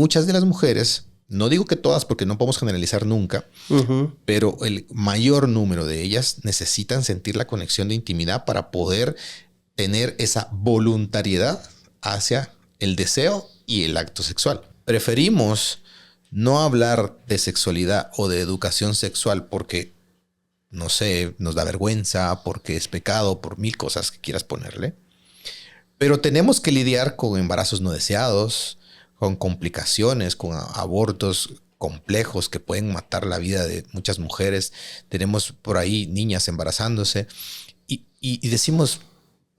muchas de las mujeres, no digo que todas porque no podemos generalizar nunca, pero el mayor número de ellas necesitan sentir la conexión de intimidad para poder tener esa voluntariedad hacia el deseo y el acto sexual. Preferimos no hablar de sexualidad o de educación sexual porque, no sé, nos da vergüenza, porque es pecado, por mil cosas que quieras ponerle. Pero tenemos que lidiar con embarazos no deseados, con complicaciones, con abortos complejos que pueden matar la vida de muchas mujeres. Tenemos por ahí niñas embarazándose y decimos,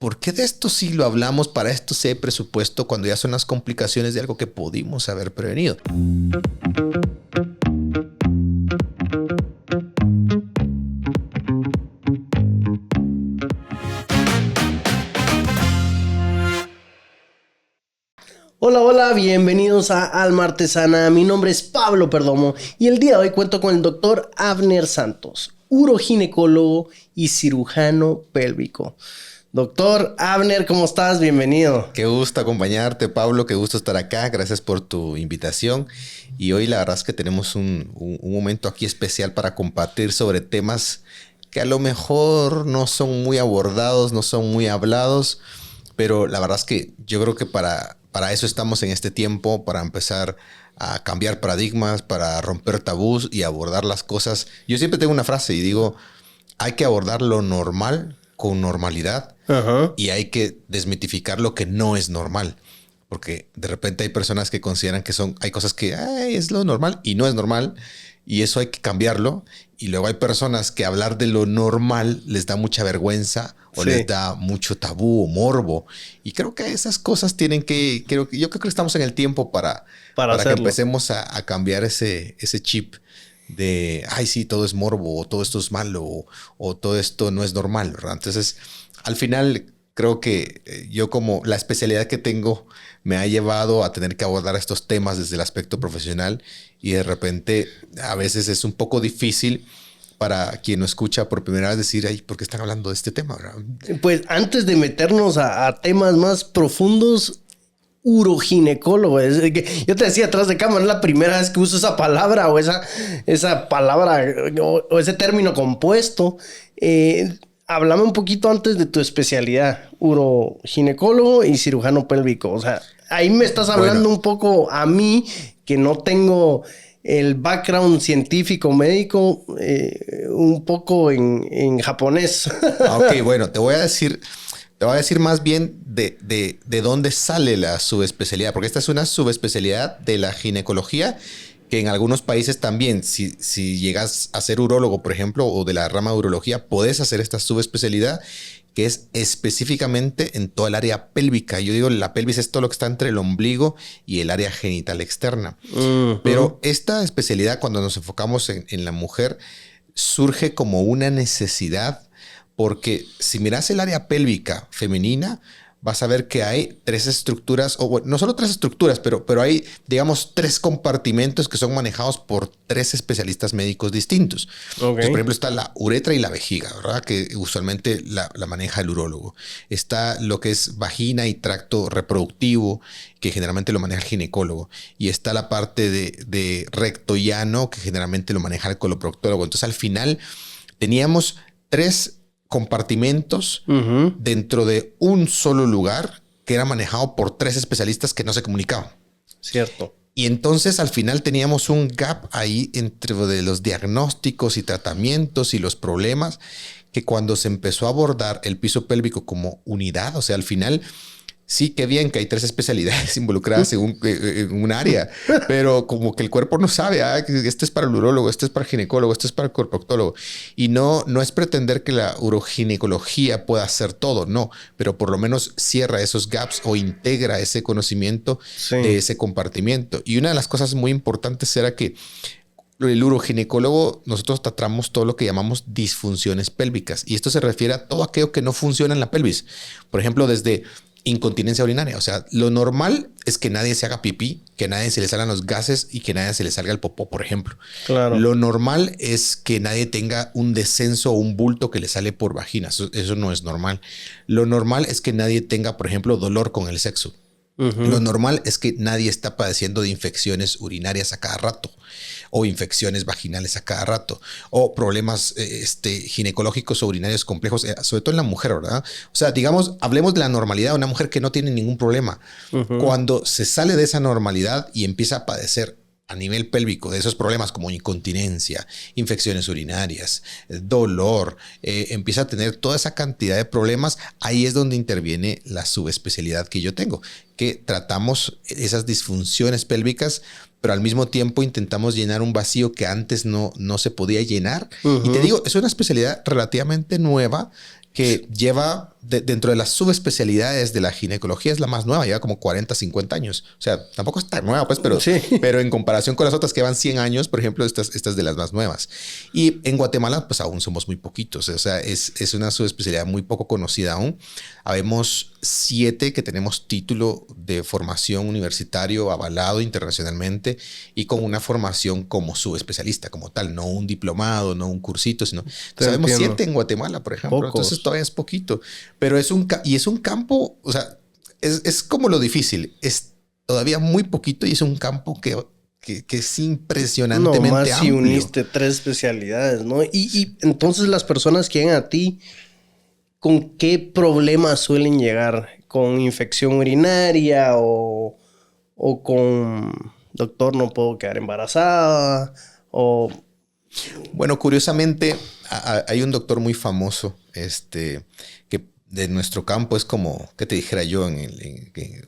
¿por qué de esto sí lo hablamos? Para esto se presupuesto cuando ya son las complicaciones de algo que pudimos haber prevenido. Hola, hola, bienvenidos a Alma Artesana. Mi nombre es Pablo Perdomo y el día de hoy cuento con el doctor Abner Santos, uroginecólogo y cirujano pélvico. Doctor Abner, ¿cómo estás? Bienvenido. Qué gusto acompañarte, Pablo. Qué gusto estar acá. Gracias por tu invitación. Y hoy la verdad es que tenemos un momento aquí especial para compartir sobre temas que a lo mejor no son muy abordados, no son muy hablados, pero la verdad es que yo creo que para eso estamos en este tiempo, para empezar a cambiar paradigmas, para romper tabús y abordar las cosas. Yo siempre tengo una frase y digo, hay que abordar lo normal con normalidad y hay que desmitificar lo que no es normal. Porque de repente hay personas que consideran que hay cosas que es lo normal y no es normal y eso hay que cambiarlo. Y luego hay personas que hablar de lo normal les da mucha vergüenza o les da mucho tabú o morbo. Y creo que esas cosas tienen que... yo creo que estamos en el tiempo para que empecemos a cambiar ese chip de, ay, sí, todo es morbo, o todo esto es malo, o todo esto no es normal, ¿verdad? Entonces, al final, creo que yo como la especialidad que tengo me ha llevado a tener que abordar estos temas desde el aspecto profesional y de repente a veces es un poco difícil para quien lo escucha por primera vez decir, ay, ¿por qué están hablando de este tema? ¿Verdad? Pues antes de meternos a temas más profundos, uroginecólogo. Yo te decía atrás de cámara, es la primera vez que uso esa palabra o esa palabra o ese término compuesto. Háblame un poquito antes de tu especialidad, uroginecólogo y cirujano pélvico. O sea, ahí me estás hablando un poco a mí, que no tengo el background científico médico, un poco en japonés. Ok, bueno, te voy a decir más bien de dónde sale la subespecialidad, porque esta es una subespecialidad de la ginecología que en algunos países también, si llegas a ser urólogo, por ejemplo, o de la rama de urología, podés hacer esta subespecialidad que es específicamente en toda el área pélvica. Yo digo, la pelvis es todo lo que está entre el ombligo y el área genital externa. Pero esta especialidad, cuando nos enfocamos en la mujer, surge como una necesidad. Porque si miras el área pélvica femenina, vas a ver que hay tres estructuras, o bueno, no solo tres estructuras, pero hay, digamos, tres compartimentos que son manejados por tres especialistas médicos distintos. Entonces, por ejemplo, está la uretra y la vejiga, ¿verdad? Que usualmente la maneja el urólogo. Está lo que es vagina y tracto reproductivo, que generalmente lo maneja el ginecólogo. Y está la parte de recto y ano, que generalmente lo maneja el coloproctólogo. Entonces, al final, teníamos tres compartimentos dentro de un solo lugar que era manejado por tres especialistas que no se comunicaban. Cierto. Y entonces al final teníamos un gap ahí entre de los diagnósticos y tratamientos y los problemas que cuando se empezó a abordar el piso pélvico como unidad, o sea, al final sí, qué bien que hay tres especialidades involucradas en un área, pero como que el cuerpo no sabe, este es para el urólogo, este es para el ginecólogo, este es para el coloproctólogo. Y no es pretender que la uroginecología pueda hacer todo, no, pero por lo menos cierra esos gaps o integra ese conocimiento de ese compartimiento. Y una de las cosas muy importantes era que el uroginecólogo, nosotros tratamos todo lo que llamamos disfunciones pélvicas. Y esto se refiere a todo aquello que no funciona en la pelvis. Por ejemplo, desde incontinencia urinaria. O sea, lo normal es que nadie se haga pipí, que nadie se le salgan los gases y que nadie se le salga el popó, por ejemplo. Claro. Lo normal es que nadie tenga un descenso o un bulto que le sale por vagina. Eso no es normal. Lo normal es que nadie tenga, por ejemplo, dolor con el sexo. Lo normal es que nadie está padeciendo de infecciones urinarias a cada rato o infecciones vaginales a cada rato o problemas ginecológicos o urinarios complejos, sobre todo en la mujer, ¿verdad? O sea, digamos, hablemos de la normalidad, una mujer que no tiene ningún problema. Cuando se sale de esa normalidad y empieza a padecer a nivel pélvico de esos problemas como incontinencia, infecciones urinarias, dolor, empieza a tener toda esa cantidad de problemas, ahí es donde interviene la subespecialidad que yo tengo, que tratamos esas disfunciones pélvicas, pero al mismo tiempo intentamos llenar un vacío que antes no se podía llenar. Y te digo, es una especialidad relativamente nueva que lleva dentro de las subespecialidades de la ginecología, es la más nueva, lleva como 40, 50 años. O sea, tampoco es tan nueva, pues, pero en comparación con las otras que van 100 años, por ejemplo, estas de las más nuevas. Y en Guatemala, pues aún somos muy poquitos. O sea, es una subespecialidad muy poco conocida aún. Habemos 7 que tenemos título de formación universitario avalado internacionalmente y con una formación como subespecialista, como tal, no un diplomado, no un cursito, sino sabemos 7 en Guatemala, por ejemplo. Pocos. Entonces todavía es poquito. Pero es un campo, o sea, es como lo difícil. Es todavía muy poquito y es un campo que es impresionantemente amplio. Si uniste 3 especialidades, ¿no? Y entonces las personas que llegan a ti, ¿con qué problemas suelen llegar? ¿Con infección urinaria o con doctor no puedo quedar embarazada? O... Bueno, curiosamente hay un doctor muy famoso, que de nuestro campo es como, ¿qué te dijera yo?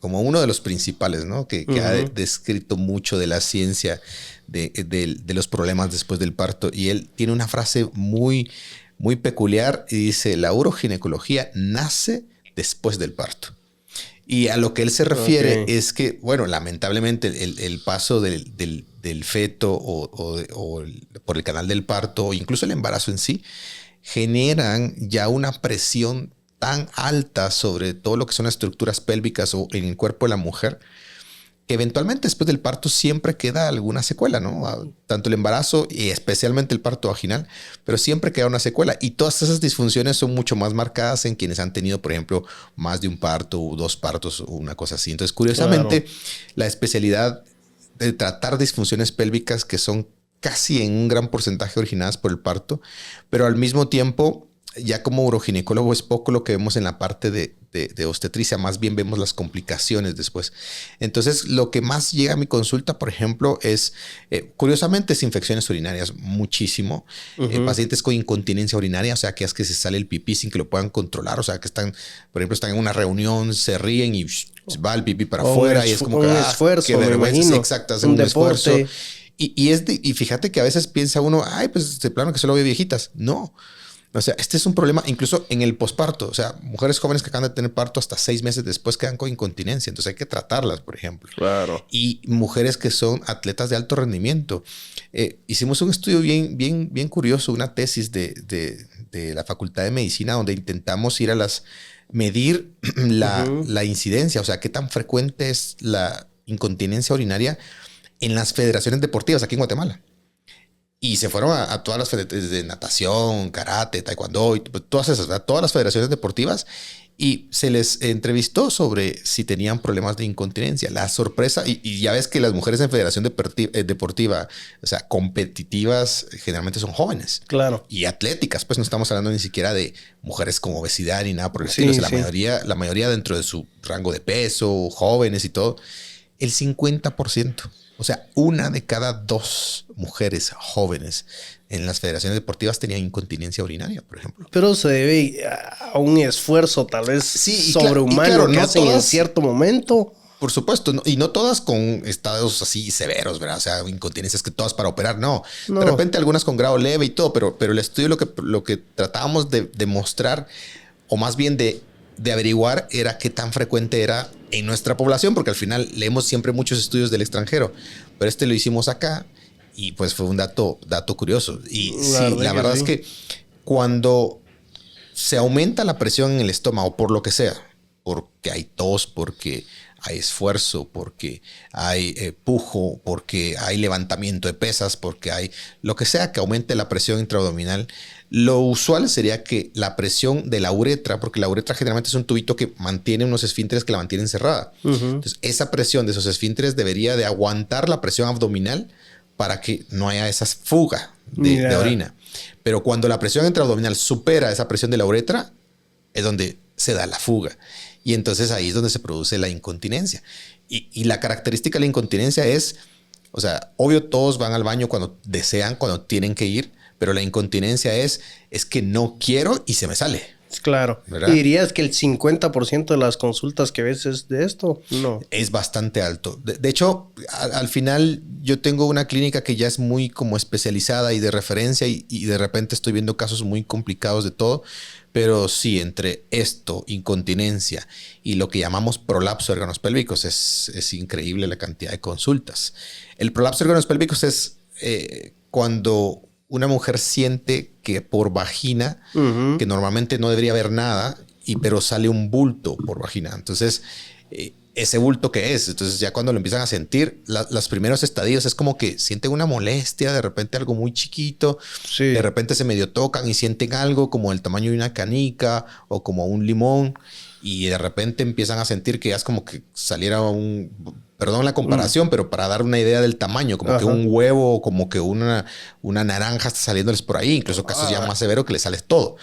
Como uno de los principales, ¿no? Que ha descrito mucho de la ciencia de los problemas después del parto. Y él tiene una frase muy, muy peculiar y dice, la uroginecología nace después del parto. Y a lo que él se refiere es que, bueno, lamentablemente el paso del feto o por el canal del parto o incluso el embarazo en sí generan ya una presión tan alta sobre todo lo que son las estructuras pélvicas o en el cuerpo de la mujer, que eventualmente después del parto siempre queda alguna secuela, ¿no? Tanto el embarazo y especialmente el parto vaginal, pero siempre queda una secuela. Y todas esas disfunciones son mucho más marcadas en quienes han tenido, por ejemplo, más de un parto o 2 partos o una cosa así. Entonces, curiosamente, la especialidad de tratar disfunciones pélvicas que son casi en un gran porcentaje originadas por el parto, pero al mismo tiempo, ya como uroginecólogo es poco lo que vemos en la parte de obstetricia, más bien vemos las complicaciones después. Entonces, lo que más llega a mi consulta, por ejemplo, es, curiosamente, es infecciones urinarias, muchísimo. Pacientes con incontinencia urinaria, o sea, que es que se sale el pipí sin que lo puedan controlar, o sea, que están, por ejemplo, están en una reunión, se ríen y va el pipí para afuera y es como que, esfuerzo, qué vergüenza, sí, exacto, hacen un esfuerzo. Y fíjate que a veces piensa uno, ay, pues de plano que solo ve viejitas. No. O sea, este es un problema incluso en el posparto. O sea, mujeres jóvenes que acaban de tener parto hasta 6 meses después quedan con incontinencia. Entonces hay que tratarlas, por ejemplo. Claro. Y mujeres que son atletas de alto rendimiento. Hicimos un estudio bien curioso, una tesis de la Facultad de Medicina donde intentamos ir a medir la incidencia. O sea, qué tan frecuente es la incontinencia urinaria en las federaciones deportivas aquí en Guatemala. Y se fueron a todas las federaciones de natación, karate, taekwondo, y todas esas, ¿verdad? Todas las federaciones deportivas. Y se les entrevistó sobre si tenían problemas de incontinencia. La sorpresa, y ya ves que las mujeres en federación deportiva, o sea, competitivas, generalmente son jóvenes. Claro. Y atléticas, pues no estamos hablando ni siquiera de mujeres con obesidad ni nada por el estilo. O sea, la mayoría dentro de su rango de peso, jóvenes y todo, el 50%. O sea, 1 de cada 2 mujeres jóvenes en las federaciones deportivas tenían incontinencia urinaria, por ejemplo. Pero se debe a un esfuerzo tal vez sobrehumano claro, que hacen en cierto momento. Por supuesto, y no todas con estados así severos, ¿verdad? O sea, incontinencias que todas para operar, no. De repente algunas con grado leve y todo, pero el estudio lo que tratábamos de mostrar, o más bien de averiguar, era qué tan frecuente era en nuestra población, porque al final leemos siempre muchos estudios del extranjero, pero lo hicimos acá y pues fue un dato curioso. Y la verdad es que cuando se aumenta la presión en el estómago, por lo que sea, porque hay tos, porque hay esfuerzo, porque hay pujo, porque hay levantamiento de pesas, porque hay lo que sea que aumente la presión intraabdominal. Lo usual sería que la presión de la uretra, porque la uretra generalmente es un tubito que mantiene unos esfínteres que la mantienen cerrada. Entonces, esa presión de esos esfínteres debería de aguantar la presión abdominal para que no haya esa fuga de orina. Pero cuando la presión intraabdominal supera esa presión de la uretra, es donde se da la fuga. Y entonces ahí es donde se produce la incontinencia. Y la característica de la incontinencia es, o sea, obvio todos van al baño cuando desean, cuando tienen que ir, pero la incontinencia es que no quiero y se me sale. Claro. ¿Verdad? ¿Y dirías que el 50% de las consultas que ves es de esto? No. Es bastante alto. De hecho, al final yo tengo una clínica que ya es muy como especializada y de referencia y de repente estoy viendo casos muy complicados de todo. Pero sí, entre esto, incontinencia y lo que llamamos prolapso de órganos pélvicos, es increíble la cantidad de consultas. El prolapso de órganos pélvicos es cuando una mujer siente que por vagina, que normalmente no debería haber nada, pero sale un bulto por vagina. Entonces, ese bulto que es. Entonces, ya cuando lo empiezan a sentir, los primeros estadios es como que sienten una molestia, de repente algo muy chiquito, Sí. de repente se medio tocan y sienten algo como el tamaño de una canica o como un limón, y de repente empiezan a sentir que ya es como que saliera perdón la comparación, pero para dar una idea del tamaño, como que un huevo, como que una naranja está saliéndoles por ahí, incluso casos ya más severos que les sale todo.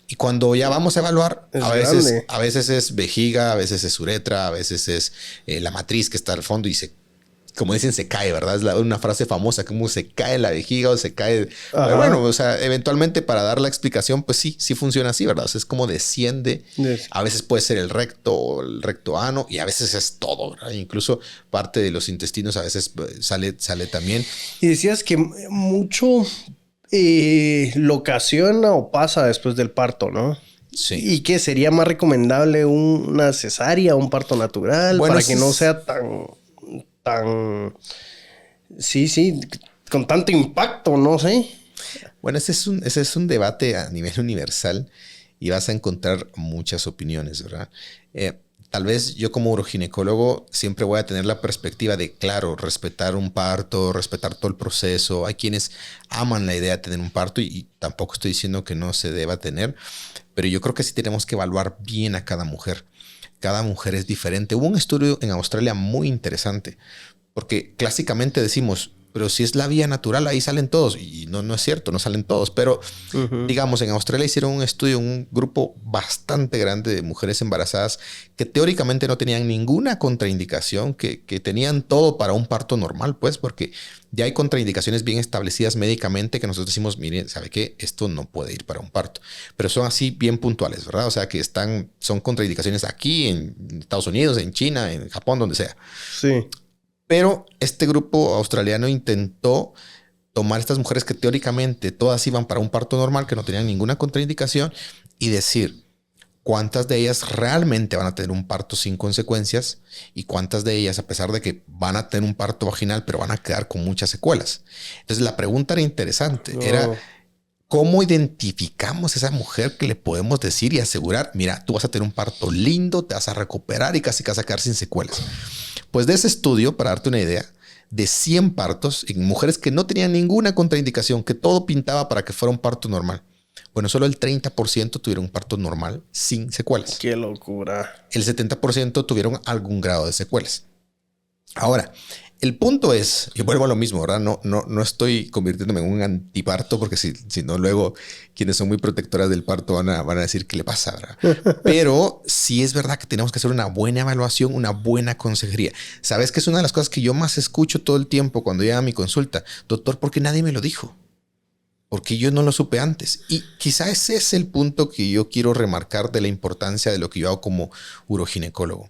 Y cuando ya vamos a evaluar, a veces es vejiga, a veces es uretra, a veces es la matriz que está al fondo y como dicen, se cae, ¿verdad? Es una frase famosa, como se cae la vejiga o se cae. Pero bueno, o sea, eventualmente para dar la explicación, pues sí funciona así, ¿verdad? O sea, es como desciende. A veces puede ser el recto o el recto ano y a veces es todo, ¿verdad? Incluso parte de los intestinos a veces sale también. Y decías que mucho lo ocasiona o pasa después del parto, ¿no? Sí. ¿Y qué sería más recomendable una cesárea, un parto natural, bueno, para que no sea tan, sí, con tanto impacto, no sé? Bueno, ese es un debate a nivel universal y vas a encontrar muchas opiniones, ¿verdad? Tal vez yo como uroginecólogo siempre voy a tener la perspectiva de, claro, respetar un parto, respetar todo el proceso. Hay quienes aman la idea de tener un parto y tampoco estoy diciendo que no se deba tener, pero yo creo que sí tenemos que evaluar bien a cada mujer. Cada mujer es diferente. Hubo un estudio en Australia muy interesante, porque clásicamente decimos, pero si es la vía natural, ahí salen todos. Y no es cierto, no salen todos. Pero, digamos, en Australia hicieron un estudio, un grupo bastante grande de mujeres embarazadas que teóricamente no tenían ninguna contraindicación, que tenían todo para un parto normal, pues, porque ya hay contraindicaciones bien establecidas médicamente que nosotros decimos, mire, ¿sabe qué? Esto no puede ir para un parto. Pero son así bien puntuales, ¿verdad? O sea, que son contraindicaciones aquí, en Estados Unidos, en China, en Japón, donde sea. Sí. Pero este grupo australiano intentó tomar estas mujeres que teóricamente todas iban para un parto normal, que no tenían ninguna contraindicación, y decir cuántas de ellas realmente van a tener un parto sin consecuencias y cuántas de ellas, a pesar de que van a tener un parto vaginal, pero van a quedar con muchas secuelas. Entonces la pregunta era interesante. Era, ¿cómo identificamos a esa mujer que le podemos decir y asegurar, mira, tú vas a tener un parto lindo, te vas a recuperar y casi vas a quedar sin secuelas? Pues de ese estudio, para darte una idea, de 100 partos en mujeres que no tenían ninguna contraindicación, que todo pintaba para que fuera un parto normal. Bueno, solo el 30% tuvieron un parto normal sin secuelas. ¡Qué locura! El 70% tuvieron algún grado de secuelas. Ahora, el punto es, yo vuelvo a lo mismo, ¿verdad? No estoy convirtiéndome en un antiparto porque si no luego quienes son muy protectoras del parto van a decir qué le pasa, ¿verdad? Pero sí es verdad que tenemos que hacer una buena evaluación, una buena consejería. ¿Sabes qué es una de las cosas que yo más escucho todo el tiempo cuando llega a mi consulta? Doctor, ¿por qué nadie me lo dijo? Porque yo no lo supe antes. Y quizá ese es el punto que yo quiero remarcar de la importancia de lo que yo hago como uroginecólogo.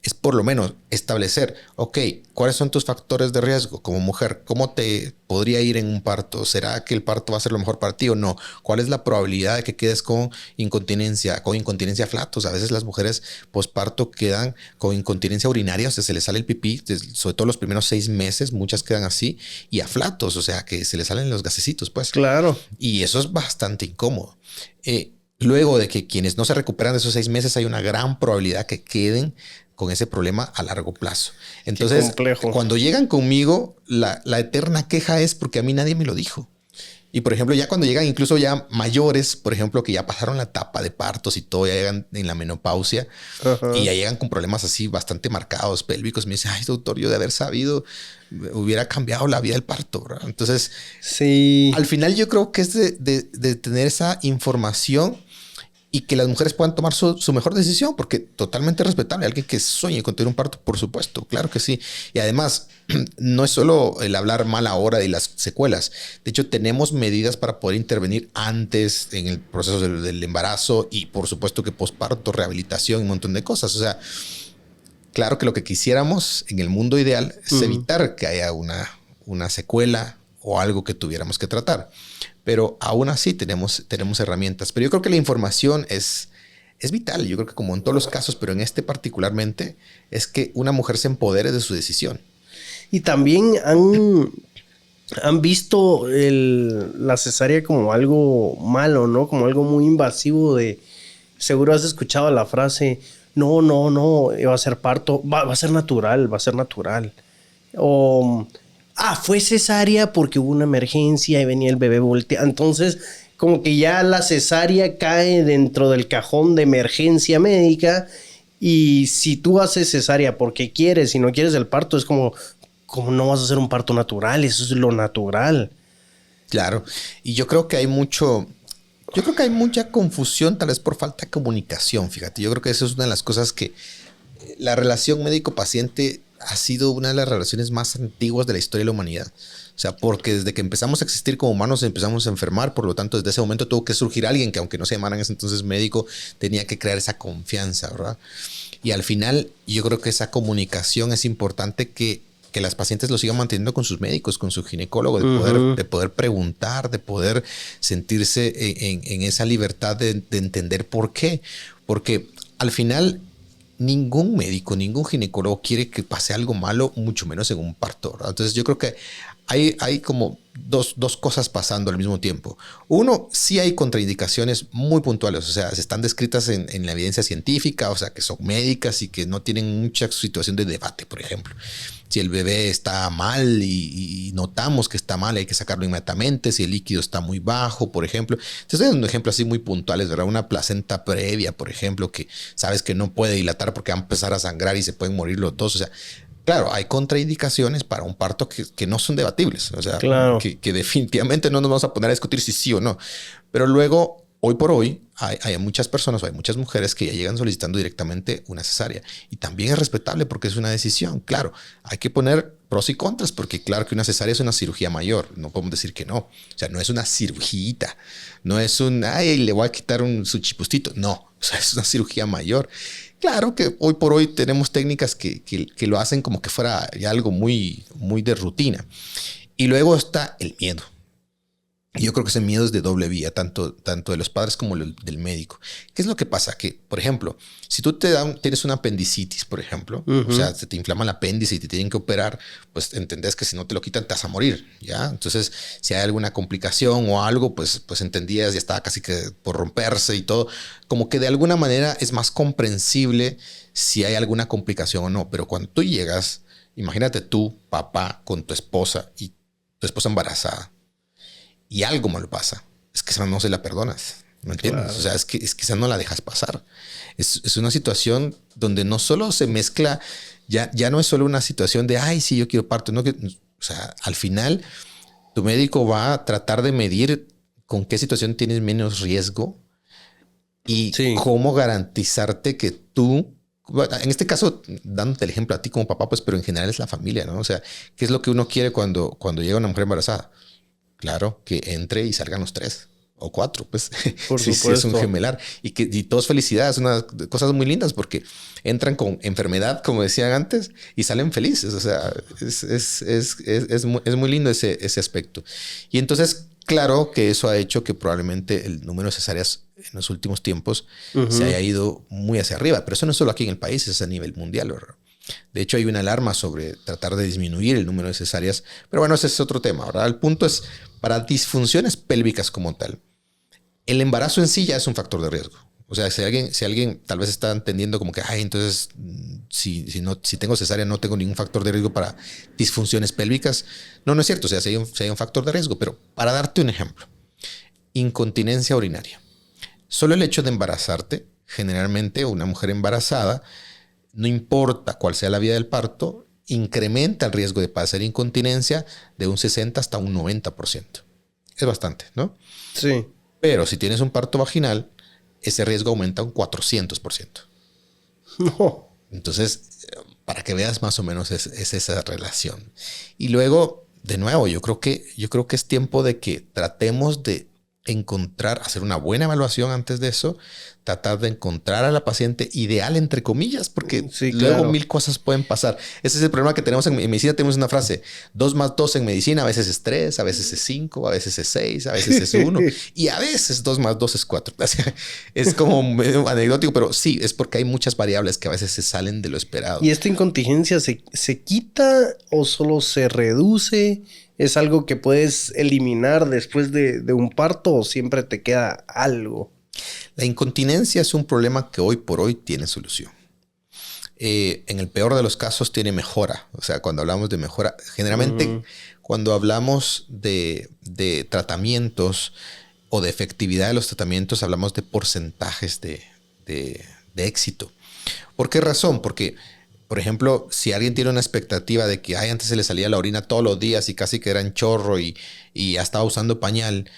Es por lo menos establecer, ok, ¿cuáles son tus factores de riesgo como mujer? ¿Cómo te podría ir en un parto? ¿Será que el parto va a ser lo mejor para ti o no? ¿Cuál es la probabilidad de que quedes con incontinencia flatos? A veces las mujeres posparto quedan con incontinencia urinaria, o sea, se les sale el pipí, sobre todo los primeros 6 meses, muchas quedan así, y a flatos, o sea, que se les salen los gasecitos, pues. Claro. Y eso es bastante incómodo. Luego de que quienes no se recuperan de esos 6 meses, hay una gran probabilidad que queden con ese problema a largo plazo. Entonces, cuando llegan conmigo, la eterna queja es porque a mí nadie me lo dijo. Y por ejemplo, ya cuando llegan incluso ya mayores, por ejemplo, que ya pasaron la etapa de partos y todo, ya llegan en la menopausia y ya llegan con problemas así bastante marcados, pélvicos, me dicen, ay, doctor, yo de haber sabido hubiera cambiado la vida del parto, ¿verdad? Entonces, sí, al final yo creo que es de tener esa información y que las mujeres puedan tomar su mejor decisión, porque totalmente respetable. Alguien que sueñe con tener un parto, por supuesto, claro que sí. Y además, no es solo el hablar mal ahora de las secuelas. De hecho, tenemos medidas para poder intervenir antes en el proceso del embarazo y por supuesto que posparto, rehabilitación y un montón de cosas. O sea, claro que lo que quisiéramos en el mundo ideal es evitar que haya una secuela o algo que tuviéramos que tratar. Pero aún así tenemos herramientas. Pero yo creo que la información es vital. Yo creo que como en todos los casos, pero en este particularmente, es que una mujer se empodere de su decisión. Y también han visto la cesárea como algo malo, ¿no? Como algo muy invasivo de... Seguro has escuchado la frase, no, va a ser parto, va a ser natural, va a ser natural. O... fue cesárea porque hubo una emergencia y venía el bebé volteado. Entonces, como que ya la cesárea cae dentro del cajón de emergencia médica. Y si tú haces cesárea porque quieres y no quieres el parto, es como no vas a hacer un parto natural. Eso es lo natural. Claro. Y yo creo que hay mucha confusión, tal vez por falta de comunicación. Fíjate, yo creo que eso es una de las cosas que la relación médico-paciente ha sido una de las relaciones más antiguas de la historia de la humanidad. O sea, porque desde que empezamos a existir como humanos empezamos a enfermar, por lo tanto desde ese momento tuvo que surgir alguien que aunque no se llamara en ese entonces médico, tenía que crear esa confianza, ¿verdad? Y al final yo creo que esa comunicación es importante que las pacientes lo sigan manteniendo con sus médicos, con su ginecólogo, de poder preguntar, de poder sentirse en esa libertad de entender por qué. Porque al final ningún médico, ningún ginecólogo quiere que pase algo malo, mucho menos en un parto, ¿verdad? Entonces yo creo que hay como dos cosas pasando al mismo tiempo. Uno, sí hay contraindicaciones muy puntuales, o sea, están descritas en la evidencia científica, o sea, que son médicas y que no tienen mucha situación de debate, por ejemplo. Si el bebé está mal y notamos que está mal, hay que sacarlo inmediatamente. Si el líquido está muy bajo, por ejemplo. Te estoy dando un ejemplo así muy puntuales, ¿verdad? Una placenta previa, por ejemplo, que sabes que no puede dilatar porque va a empezar a sangrar y se pueden morir los dos. O sea, claro, hay contraindicaciones para un parto que no son debatibles. O sea, claro, que definitivamente no nos vamos a poner a discutir si sí o no. Pero luego, hoy por hoy, hay muchas personas o hay muchas mujeres que ya llegan solicitando directamente una cesárea. Y también es respetable porque es una decisión. Claro, hay que poner pros y contras porque claro que una cesárea es una cirugía mayor. No podemos decir que no. O sea, no es una cirugía. No es le voy a quitar su chipustito. No, o sea, es una cirugía mayor. Claro que hoy por hoy tenemos técnicas que lo hacen como que fuera ya algo muy, muy de rutina. Y luego está el miedo. Y yo creo que ese miedo es de doble vía, tanto de los padres como del médico. ¿Qué es lo que pasa? Que, por ejemplo, si tú tienes una apendicitis, por ejemplo, o sea, se te inflama el apéndice y te tienen que operar, pues entendés que si no te lo quitan te vas a morir, ¿ya? Entonces, si hay alguna complicación o algo, pues entendías, ya estaba casi que por romperse y todo. Como que de alguna manera es más comprensible si hay alguna complicación o no. Pero cuando tú llegas, imagínate tú, papá, con tu esposa y tu esposa embarazada, y algo malo pasa, es que esa no se la perdonas, ¿me entiendes? Claro. O sea, es que esa no la dejas pasar. Es una situación donde no solo se mezcla, ya no es solo una situación de, ay, sí, yo quiero parto. No, o sea, al final tu médico va a tratar de medir con qué situación tienes menos riesgo y cómo garantizarte que tú, en este caso, dándote el ejemplo a ti como papá, pues, pero en general es la familia, ¿no? O sea, ¿qué es lo que uno quiere cuando llega una mujer embarazada? Claro, que entre y salgan los 3 o 4, pues. Por sí, supuesto. Sí, es un gemelar. Y todos felicidades, unas cosas muy lindas porque entran con enfermedad, como decían antes, y salen felices. O sea, es muy lindo ese aspecto. Y entonces, claro que eso ha hecho que probablemente el número de cesáreas en los últimos tiempos se haya ido muy hacia arriba. Pero eso no es solo aquí en el país, es a nivel mundial, ¿verdad? De hecho, hay una alarma sobre tratar de disminuir el número de cesáreas. Pero bueno, ese es otro tema, ¿verdad? El punto es, para disfunciones pélvicas como tal, el embarazo en sí ya es un factor de riesgo. O sea, si alguien tal vez está entendiendo como que, ay, entonces, si tengo cesárea no tengo ningún factor de riesgo para disfunciones pélvicas. No, no es cierto. O sea, si hay un factor de riesgo. Pero para darte un ejemplo, incontinencia urinaria. Solo el hecho de embarazarte, generalmente una mujer embarazada, no importa cuál sea la vía del parto, incrementa el riesgo de padecer incontinencia de un 60 hasta un 90%. Es bastante, ¿no? Sí. Pero si tienes un parto vaginal, ese riesgo aumenta un 400%. No. Entonces, para que veas más o menos es esa relación. Y luego, de nuevo, yo creo que es tiempo de que tratemos de hacer una buena evaluación antes de eso, tratar de encontrar a la paciente ideal, entre comillas, porque Sí, luego claro. 1000 cosas pueden pasar. Ese es el problema que tenemos en medicina. Tenemos una frase, 2 más 2 en medicina, a veces es 3, a veces es 5, a veces es 6, a veces es 1 y a veces 2 más 2 es 4. Es como medio anecdótico, pero sí, es porque hay muchas variables que a veces se salen de lo esperado. ¿Y esta incontinencia se quita o solo se reduce? ¿Es algo que puedes eliminar después de un parto o siempre te queda algo? La incontinencia es un problema que hoy por hoy tiene solución. En el peor de los casos tiene mejora. O sea, cuando hablamos de mejora, generalmente cuando hablamos de tratamientos o de efectividad de los tratamientos, hablamos de porcentajes de éxito. ¿Por qué razón? Porque, por ejemplo, si alguien tiene una expectativa de que antes se le salía la orina todos los días y casi que era en chorro y ya estaba usando pañal,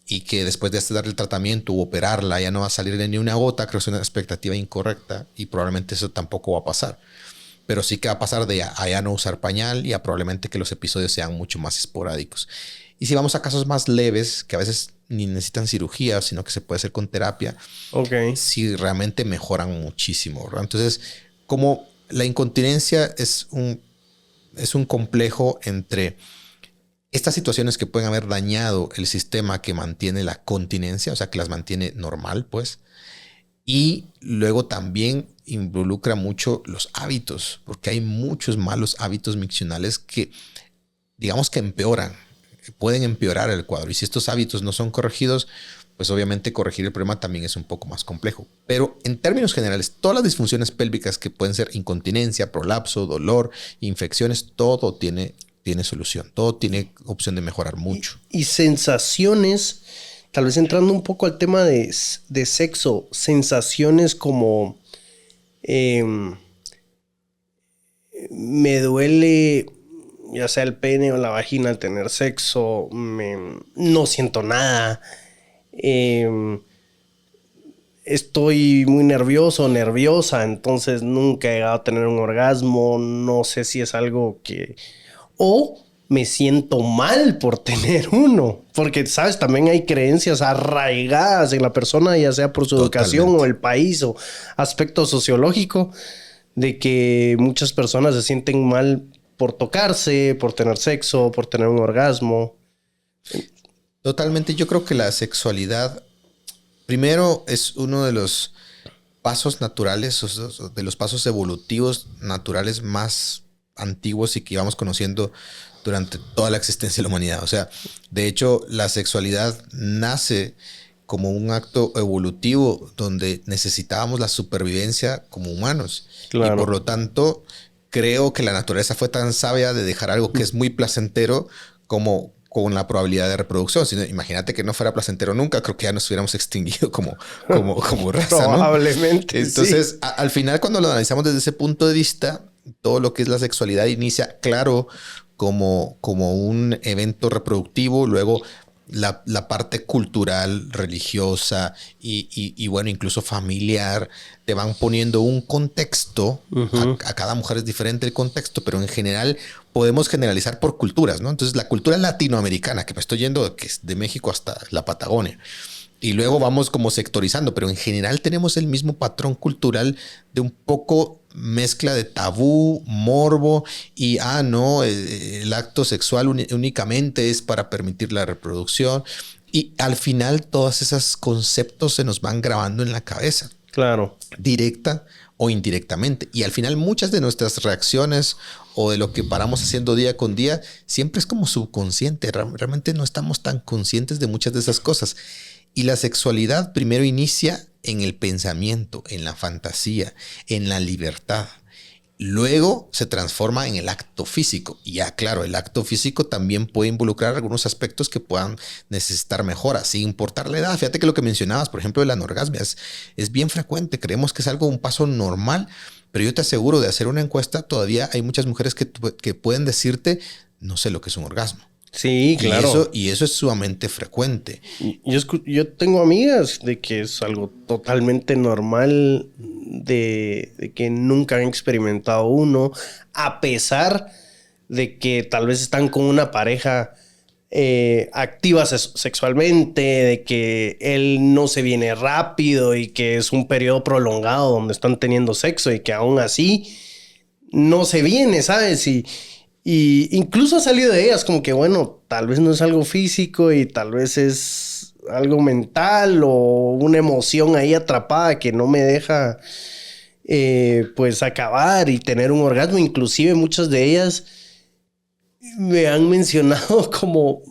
y que después de darle el tratamiento u operarla ya no va a salir ni una gota, creo que es una expectativa incorrecta y probablemente eso tampoco va a pasar. Pero sí que va a pasar de a ya no usar pañal y a probablemente que los episodios sean mucho más esporádicos. Y si vamos a casos más leves, que a veces ni necesitan cirugía, sino que se puede hacer con terapia, sí realmente mejoran muchísimo, ¿verdad? Entonces, como la incontinencia es un complejo entre estas situaciones que pueden haber dañado el sistema que mantiene la continencia, o sea, que las mantiene normal, pues. Y luego también involucra mucho los hábitos, porque hay muchos malos hábitos miccionales que, digamos que pueden empeorar el cuadro. Y si estos hábitos no son corregidos, pues obviamente corregir el problema también es un poco más complejo. Pero en términos generales, todas las disfunciones pélvicas que pueden ser incontinencia, prolapso, dolor, infecciones, todo tiene solución. Todo tiene opción de mejorar mucho. Y sensaciones, tal vez entrando un poco al tema de sexo, sensaciones como me duele ya sea el pene o la vagina al tener sexo, no siento nada, estoy muy nervioso, nerviosa, entonces nunca he llegado a tener un orgasmo, no sé si es algo que... O me siento mal por tener uno. Porque, ¿sabes? También hay creencias arraigadas en la persona, ya sea por su educación o el país o aspecto sociológico, de que muchas personas se sienten mal por tocarse, por tener sexo, por tener un orgasmo. Totalmente. Yo creo que la sexualidad, primero, es uno de los pasos naturales, de los pasos evolutivos naturales más antiguos y que íbamos conociendo durante toda la existencia de la humanidad. O sea, de hecho, la sexualidad nace como un acto evolutivo donde necesitábamos la supervivencia como humanos. Claro. Y por lo tanto, creo que la naturaleza fue tan sabia de dejar algo que es muy placentero como con la probabilidad de reproducción. Si no, imagínate que no fuera placentero nunca, creo que ya nos hubiéramos extinguido como raza, ¿no? Probablemente. Entonces, sí. Al final, cuando lo analizamos desde ese punto de vista, todo lo que es la sexualidad inicia, claro, como un evento reproductivo, luego la parte cultural, religiosa y bueno, incluso familiar, te van poniendo un contexto. A cada mujer es diferente el contexto, pero en general podemos generalizar por culturas, ¿no? Entonces, la cultura latinoamericana, que me estoy yendo que es de México hasta la Patagonia, y luego vamos como sectorizando, pero en general tenemos el mismo patrón cultural de un poco mezcla de tabú, morbo y, no, el acto sexual únicamente es para permitir la reproducción. Y al final todos esos conceptos se nos van grabando en la cabeza. Claro. Directa o indirectamente. Y al final muchas de nuestras reacciones o de lo que paramos haciendo día con día, siempre es como subconsciente. Realmente no estamos tan conscientes de muchas de esas cosas. Y la sexualidad primero inicia en el pensamiento, en la fantasía, en la libertad. Luego se transforma en el acto físico. Y ya, claro, el acto físico también puede involucrar algunos aspectos que puedan necesitar mejora, sin importar la edad. Fíjate que lo que mencionabas, por ejemplo, de la anorgasmia, es bien frecuente. Creemos que es algo, un paso normal, pero yo te aseguro, de hacer una encuesta, todavía hay muchas mujeres que pueden decirte, no sé lo que es un orgasmo. Sí, claro. Y eso es sumamente frecuente. Yo tengo amigas de que es algo totalmente normal de que nunca han experimentado uno, a pesar de que tal vez están con una pareja activa sexualmente, de que él no se viene rápido y que es un periodo prolongado donde están teniendo sexo y que aún así no se viene, ¿sabes? Y incluso ha salido de ellas como que, bueno, tal vez no es algo físico y tal vez es algo mental o una emoción ahí atrapada que no me deja, pues, acabar y tener un orgasmo. Inclusive muchas de ellas me han mencionado como,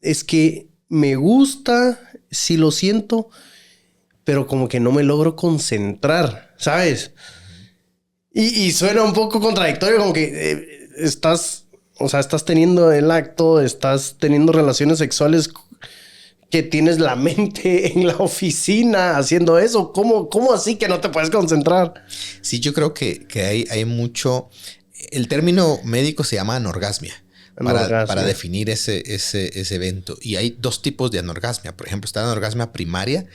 es que me gusta, sí lo siento, pero como que no me logro concentrar, ¿sabes? Y suena un poco contradictorio, como que estás teniendo el acto, estás teniendo relaciones sexuales que tienes la mente en la oficina haciendo eso. ¿Cómo así que no te puedes concentrar? Sí, yo creo que hay mucho... El término médico se llama anorgasmia. Para definir ese evento. Y hay dos tipos de anorgasmia. Por ejemplo, está la anorgasmia primaria,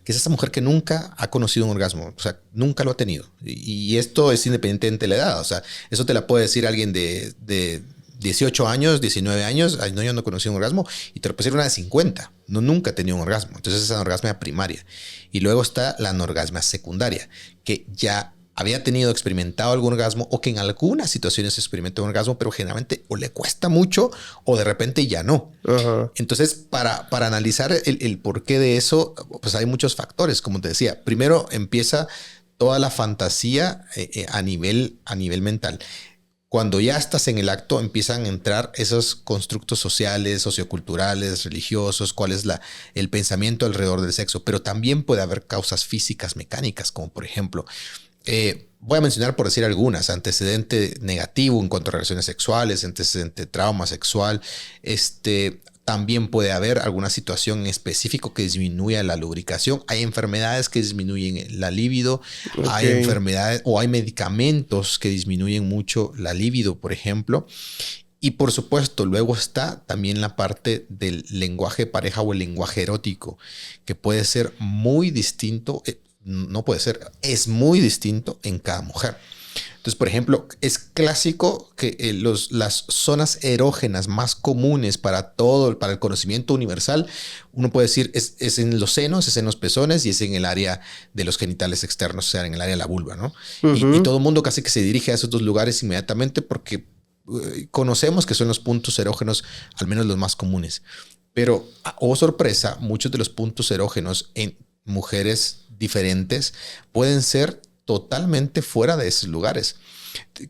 que es esa mujer que nunca ha conocido un orgasmo. O sea, nunca lo ha tenido. Y esto es independientemente de la edad. O sea, eso te la puede decir alguien de 18 años, 19 años. Ay, no, yo no conocí un orgasmo. Y te lo puede decir una de 50. No, nunca ha tenido un orgasmo. Entonces, esa es la anorgasmia primaria. Y luego está la anorgasmia secundaria, que ya había experimentado algún orgasmo o que en algunas situaciones experimentó un orgasmo, pero generalmente o le cuesta mucho o de repente ya no. Uh-huh. Entonces, para analizar el porqué de eso, pues hay muchos factores, como te decía. Primero empieza toda la fantasía a nivel mental. Cuando ya estás en el acto, empiezan a entrar esos constructos sociales, socioculturales, religiosos, cuál es el pensamiento alrededor del sexo. Pero también puede haber causas físicas, mecánicas, como por ejemplo... voy a mencionar, por decir algunas: antecedente negativo en cuanto a relaciones sexuales, antecedente de trauma sexual. También puede haber alguna situación en específico que disminuya la lubricación. Hay enfermedades que disminuyen la libido. Okay. Hay enfermedades o hay medicamentos que disminuyen mucho la libido, por ejemplo. Y por supuesto, luego está también la parte del lenguaje de pareja o el lenguaje erótico, que puede ser muy distinto. No puede ser, es muy distinto en cada mujer. Entonces, por ejemplo, es clásico que las zonas erógenas más comunes para el conocimiento universal, uno puede decir, es en los senos, es en los pezones y es en el área de los genitales externos, o sea, en el área de la vulva, ¿no? Uh-huh. Y todo el mundo casi que se dirige a esos dos lugares inmediatamente porque conocemos que son los puntos erógenos, al menos los más comunes. Pero, oh sorpresa, muchos de los puntos erógenos en mujeres diferentes pueden ser totalmente fuera de esos lugares.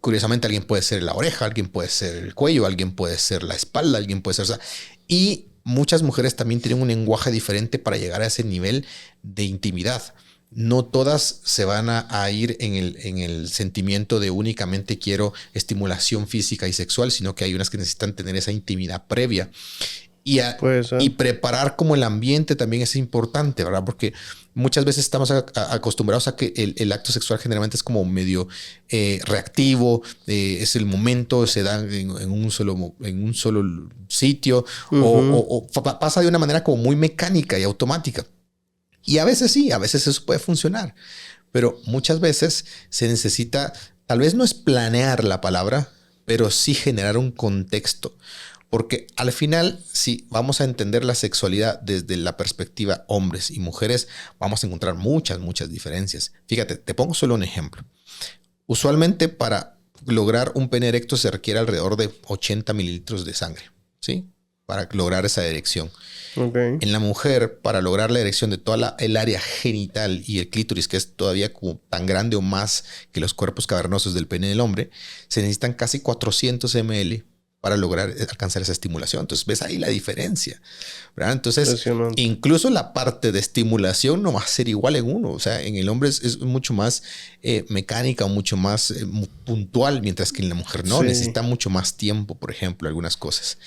Curiosamente, alguien puede ser la oreja, alguien puede ser el cuello, alguien puede ser la espalda, alguien puede ser... O sea, y muchas mujeres también tienen un lenguaje diferente para llegar a ese nivel de intimidad. No todas se van a ir en el sentimiento de únicamente quiero estimulación física y sexual, sino que hay unas que necesitan tener esa intimidad previa. Y preparar como el ambiente también es importante, ¿verdad? Porque muchas veces estamos acostumbrados a que el acto sexual generalmente es como medio reactivo, es el momento, se da en un solo sitio, uh-huh. o pasa de una manera como muy mecánica y automática. Y a veces sí, a veces eso puede funcionar, pero muchas veces se necesita, tal vez no es planear la palabra, pero sí generar un contexto. Porque al final, si vamos a entender la sexualidad desde la perspectiva hombres y mujeres, vamos a encontrar muchas diferencias. Fíjate, te pongo solo un ejemplo. Usualmente para lograr un pene erecto se requiere alrededor de 80 mililitros de sangre, ¿sí? para lograr esa erección. Okay. En la mujer, para lograr la erección de toda el área genital y el clítoris, que es todavía como tan grande o más que los cuerpos cavernosos del pene del hombre, se necesitan casi 400 ml para lograr alcanzar esa estimulación. Entonces, ves ahí la diferencia, ¿verdad? Entonces, incluso la parte de estimulación no va a ser igual en uno. O sea, en el hombre es mucho más mecánica, mucho más puntual, mientras que en la mujer no. Sí. Necesita mucho más tiempo, por ejemplo, algunas cosas.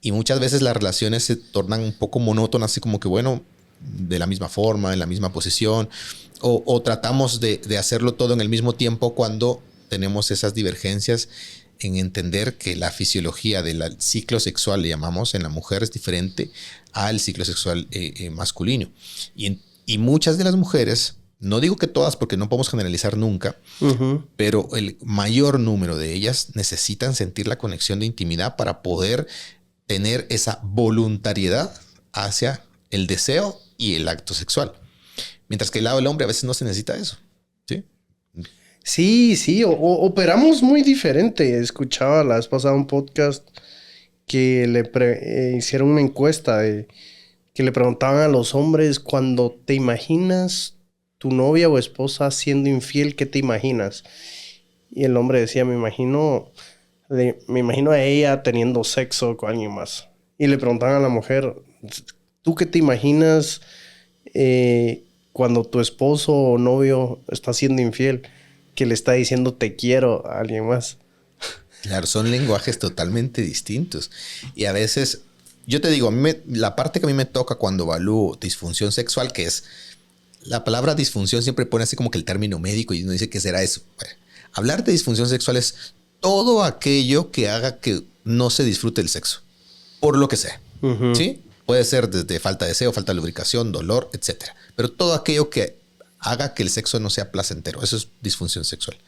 Y muchas veces las relaciones se tornan un poco monótonas, así como que, bueno, de la misma forma, en la misma posición, o tratamos de hacerlo todo en el mismo tiempo cuando tenemos esas divergencias en entender que la fisiología del ciclo sexual, le llamamos, en la mujer es diferente al ciclo sexual masculino. Y muchas de las mujeres, no digo que todas porque no podemos generalizar nunca, pero el mayor número de ellas necesitan sentir la conexión de intimidad para poder tener esa voluntariedad hacia el deseo y el acto sexual. Mientras que el lado del hombre a veces no se necesita eso. ¿Sí? Sí, operamos muy diferente. Escuchaba la vez pasada un podcast que hicieron una encuesta que le preguntaban a los hombres, cuando te imaginas tu novia o esposa siendo infiel, ¿qué te imaginas? Y el hombre decía, me imagino a ella teniendo sexo con alguien más. Y le preguntaban a la mujer, ¿tú qué te imaginas cuando tu esposo o novio está siendo infiel? Que le está diciendo te quiero a alguien más. Claro, son lenguajes totalmente distintos. Y a veces, yo te digo, la parte que a mí me toca cuando evalúo disfunción sexual, que es, la palabra disfunción siempre pone así como que el término médico y uno dice, ¿qué será eso? Bueno, hablar de disfunción sexual es todo aquello que haga que no se disfrute el sexo, por lo que sea. ¿Sí? Puede ser desde falta de deseo, falta de lubricación, dolor, etc. Pero todo aquello que haga que el sexo no sea placentero. Eso es disfunción sexual.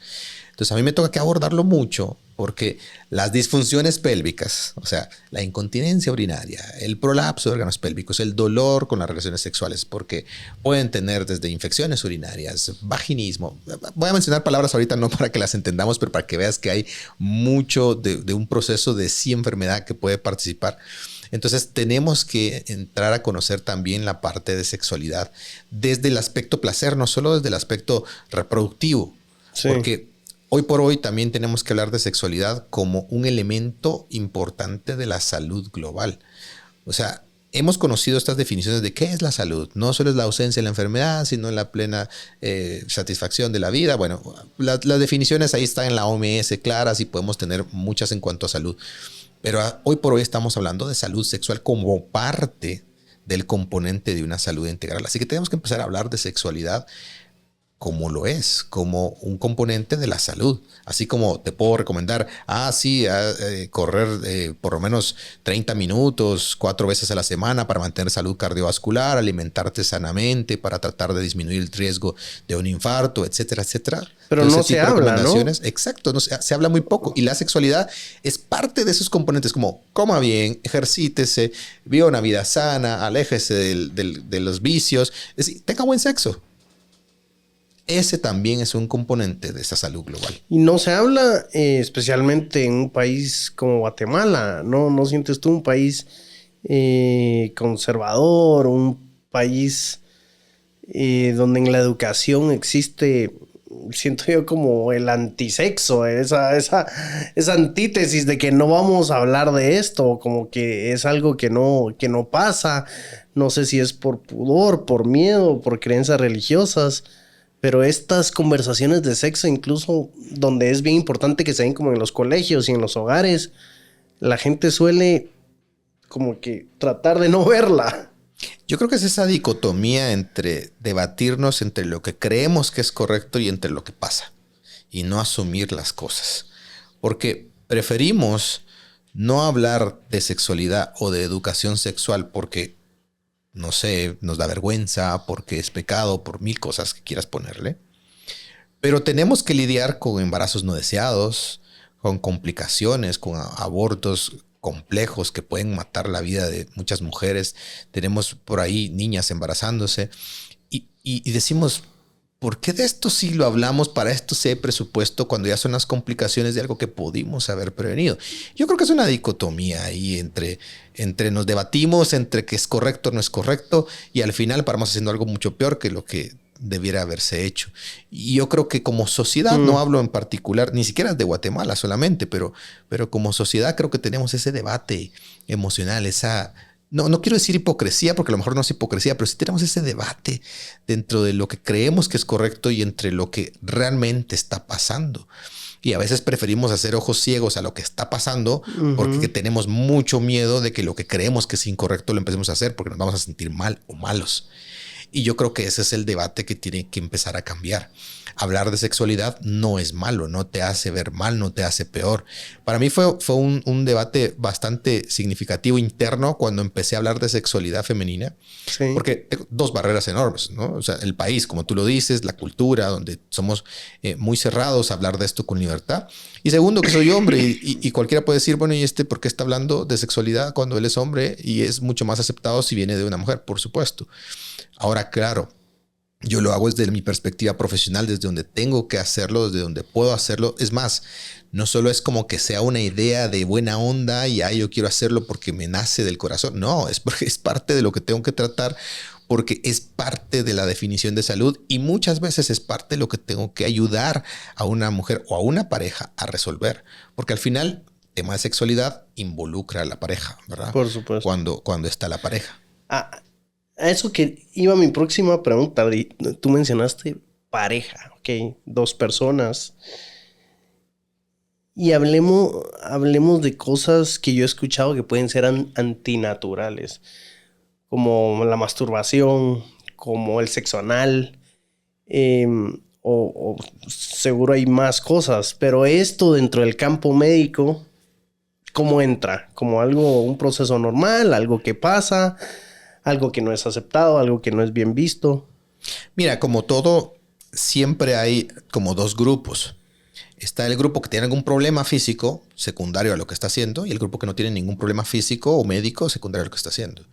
Entonces a mí me toca que abordarlo mucho porque las disfunciones pélvicas, o sea, la incontinencia urinaria, el prolapso de órganos pélvicos, el dolor con las relaciones sexuales, porque pueden tener desde infecciones urinarias, vaginismo. Voy a mencionar palabras ahorita no para que las entendamos, pero para que veas que hay mucho de un proceso de sí enfermedad que puede participar. Entonces tenemos que entrar a conocer también la parte de sexualidad desde el aspecto placer, no solo desde el aspecto reproductivo. Sí. Porque hoy por hoy también tenemos que hablar de sexualidad como un elemento importante de la salud global. O sea, hemos conocido estas definiciones de qué es la salud. No solo es la ausencia de la enfermedad, sino la plena satisfacción de la vida. Bueno, las definiciones ahí están en la OMS claras y podemos tener muchas en cuanto a salud. Pero hoy por hoy estamos hablando de salud sexual como parte del componente de una salud integral. Así que tenemos que empezar a hablar de sexualidad como lo es, como un componente de la salud. Así como te puedo recomendar, correr por lo menos 30 minutos, 4 veces a la semana para mantener salud cardiovascular, alimentarte sanamente para tratar de disminuir el riesgo de un infarto, etcétera, etcétera. Pero no se habla, ¿no? Exacto, se habla muy poco. Y la sexualidad es parte de esos componentes como coma bien, ejercítese, viva una vida sana, aléjese de los vicios, es decir, tenga buen sexo. Ese también es un componente de esa salud global. Y no se habla especialmente en un país como Guatemala, ¿no? ¿No sientes tú un país conservador, un país donde en la educación existe, siento yo, como el antisexo, esa antítesis de que no vamos a hablar de esto, como que es algo que no pasa? No sé si es por pudor, por miedo, por creencias religiosas. Pero estas conversaciones de sexo, incluso donde es bien importante que se den como en los colegios y en los hogares, la gente suele como que tratar de no verla. Yo creo que es esa dicotomía entre debatirnos entre lo que creemos que es correcto y entre lo que pasa. Y no asumir las cosas. Porque preferimos no hablar de sexualidad o de educación sexual porque, no sé, nos da vergüenza, porque es pecado, por 1000 cosas que quieras ponerle. Pero tenemos que lidiar con embarazos no deseados, con complicaciones, con abortos complejos que pueden matar la vida de muchas mujeres. Tenemos por ahí niñas embarazándose y decimos, ¿por qué de esto sí lo hablamos? Para esto sí hay presupuesto cuando ya son las complicaciones de algo que pudimos haber prevenido. Yo creo que es una dicotomía ahí entre nos debatimos, entre que es correcto o no es correcto, y al final paramos haciendo algo mucho peor que lo que debiera haberse hecho. Y yo creo que como sociedad, no hablo en particular, ni siquiera de Guatemala solamente, pero como sociedad creo que tenemos ese debate emocional, esa... No quiero decir hipocresía, porque a lo mejor no es hipocresía, pero sí tenemos ese debate dentro de lo que creemos que es correcto y entre lo que realmente está pasando. Y a veces preferimos hacer ojos ciegos a lo que está pasando porque tenemos mucho miedo de que lo que creemos que es incorrecto lo empecemos a hacer porque nos vamos a sentir mal o malos. Y yo creo que ese es el debate que tiene que empezar a cambiar. Hablar de sexualidad no es malo, no te hace ver mal, no te hace peor. Para mí fue un debate bastante significativo interno cuando empecé a hablar de sexualidad femenina, porque tengo dos barreras enormes, ¿no? O sea, el país, como tú lo dices, la cultura, donde somos muy cerrados a hablar de esto con libertad. Y segundo, que soy hombre y cualquiera puede decir, bueno, ¿y por qué está hablando de sexualidad cuando él es hombre? Y es mucho más aceptado si viene de una mujer, por supuesto. Ahora, claro, yo lo hago desde mi perspectiva profesional, desde donde tengo que hacerlo, desde donde puedo hacerlo. Es más, no solo es como que sea una idea de buena onda y yo quiero hacerlo porque me nace del corazón. No, es porque es parte de lo que tengo que tratar, porque es parte de la definición de salud y muchas veces es parte de lo que tengo que ayudar a una mujer o a una pareja a resolver. Porque al final, el tema de sexualidad involucra a la pareja, ¿verdad? Por supuesto. Cuando está la pareja. A eso que iba mi próxima pregunta. Tú mencionaste pareja, ¿ok? 2 personas. Y hablemos de cosas que yo he escuchado que pueden ser antinaturales. Como la masturbación, como el sexo anal. O seguro hay más cosas. Pero esto dentro del campo médico, ¿cómo entra? ¿Como un proceso normal? ¿Algo que pasa? Algo que no es aceptado, algo que no es bien visto. Mira, como todo, siempre hay como 2 grupos. Está el grupo que tiene algún problema físico secundario a lo que está haciendo y el grupo que no tiene ningún problema físico o médico secundario a lo que está haciendo.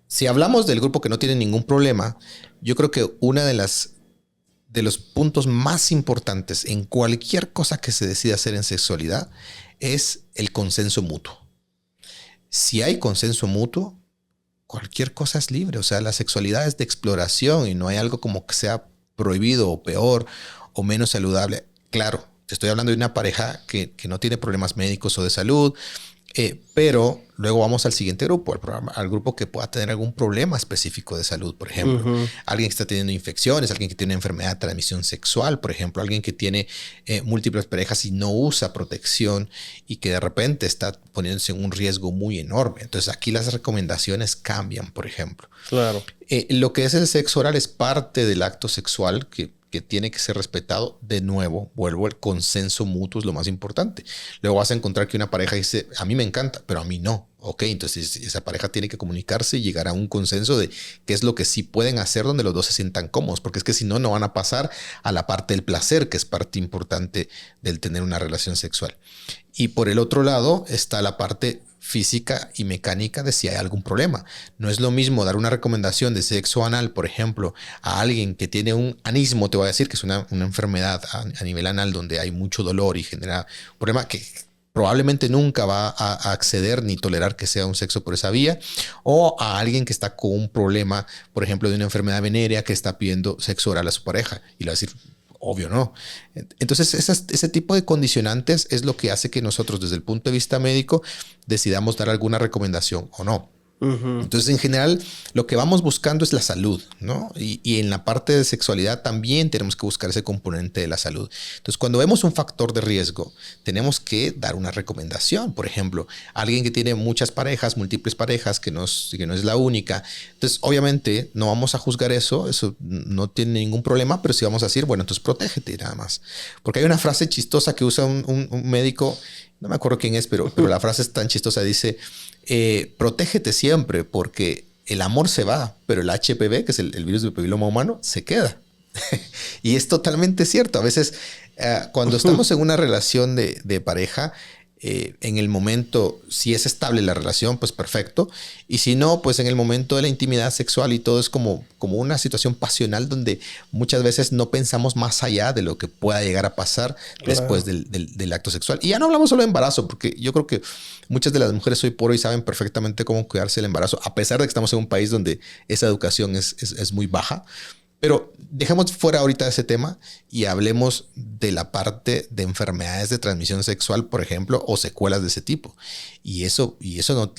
Si hablamos del grupo que no tiene ningún problema, yo creo que una de los puntos más importantes en cualquier cosa que se decida hacer en sexualidad es el consenso mutuo. Si hay consenso mutuo, cualquier cosa es libre. O sea, la sexualidad es de exploración y no hay algo como que sea prohibido o peor o menos saludable. Claro, te estoy hablando de una pareja que no tiene problemas médicos o de salud, pero luego vamos al siguiente grupo, al grupo que pueda tener algún problema específico de salud, por ejemplo. Alguien que está teniendo infecciones, alguien que tiene una enfermedad de transmisión sexual, por ejemplo, alguien que tiene múltiples parejas y no usa protección y que de repente está poniéndose en un riesgo muy enorme. Entonces aquí las recomendaciones cambian, por ejemplo. Claro. Lo que es el sexo oral es parte del acto sexual que tiene que ser respetado. De nuevo, vuelvo, el consenso mutuo es lo más importante. Luego vas a encontrar que una pareja dice, a mí me encanta, pero a mí no. Ok, entonces esa pareja tiene que comunicarse y llegar a un consenso de qué es lo que sí pueden hacer donde los dos se sientan cómodos, porque es que si no, no van a pasar a la parte del placer, que es parte importante del tener una relación sexual. Y por el otro lado está la parte física y mecánica de si hay algún problema. No es lo mismo dar una recomendación de sexo anal, por ejemplo, a alguien que tiene un anismo, te voy a decir que es una enfermedad a nivel anal donde hay mucho dolor y genera un problema que probablemente nunca va a acceder ni tolerar que sea un sexo por esa vía, o a alguien que está con un problema, por ejemplo, de una enfermedad venérea que está pidiendo sexo oral a su pareja y le va a decir, obvio, ¿no? Entonces, ese tipo de condicionantes es lo que hace que nosotros, desde el punto de vista médico, decidamos dar alguna recomendación o no. Entonces, en general, lo que vamos buscando es la salud, ¿no? Y en la parte de sexualidad también tenemos que buscar ese componente de la salud. Entonces, cuando vemos un factor de riesgo, tenemos que dar una recomendación. Por ejemplo, alguien que tiene muchas parejas, múltiples parejas, que no es la única. Entonces, obviamente, no vamos a juzgar eso no tiene ningún problema, pero sí vamos a decir, bueno, entonces protégete nada más. Porque hay una frase chistosa que usa un médico, no me acuerdo quién es, pero la frase es tan chistosa, dice... protégete siempre porque el amor se va, pero el HPV, que es el virus del papiloma humano, se queda. Y es totalmente cierto. A veces cuando estamos en una relación de pareja, En el momento, si es estable la relación, pues perfecto. Y si no, pues en el momento de la intimidad sexual y todo es como una situación pasional donde muchas veces no pensamos más allá de lo que pueda llegar a pasar después del acto sexual. Y ya no hablamos solo de embarazo, porque yo creo que muchas de las mujeres hoy por hoy saben perfectamente cómo cuidarse del embarazo, a pesar de que estamos en un país donde esa educación es muy baja. Pero dejemos fuera ahorita ese tema y hablemos de la parte de enfermedades de transmisión sexual, por ejemplo, o secuelas de ese tipo. Y eso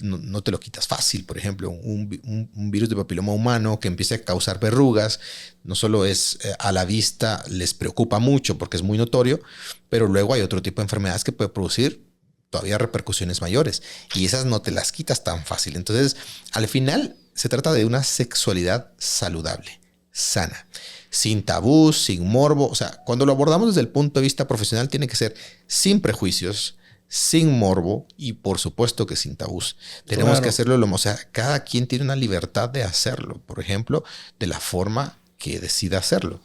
no te lo quitas fácil. Por ejemplo, un virus de papiloma humano que empiece a causar verrugas, no solo es a la vista, les preocupa mucho porque es muy notorio, pero luego hay otro tipo de enfermedades que puede producir todavía repercusiones mayores. Y esas no te las quitas tan fácil. Entonces, al final, se trata de una sexualidad saludable, sana, sin tabús, sin morbo. O sea, cuando lo abordamos desde el punto de vista profesional, tiene que ser sin prejuicios, sin morbo y por supuesto que sin tabús. Tenemos que hacerlo, o sea, cada quien tiene una libertad de hacerlo, por ejemplo, de la forma que decida hacerlo.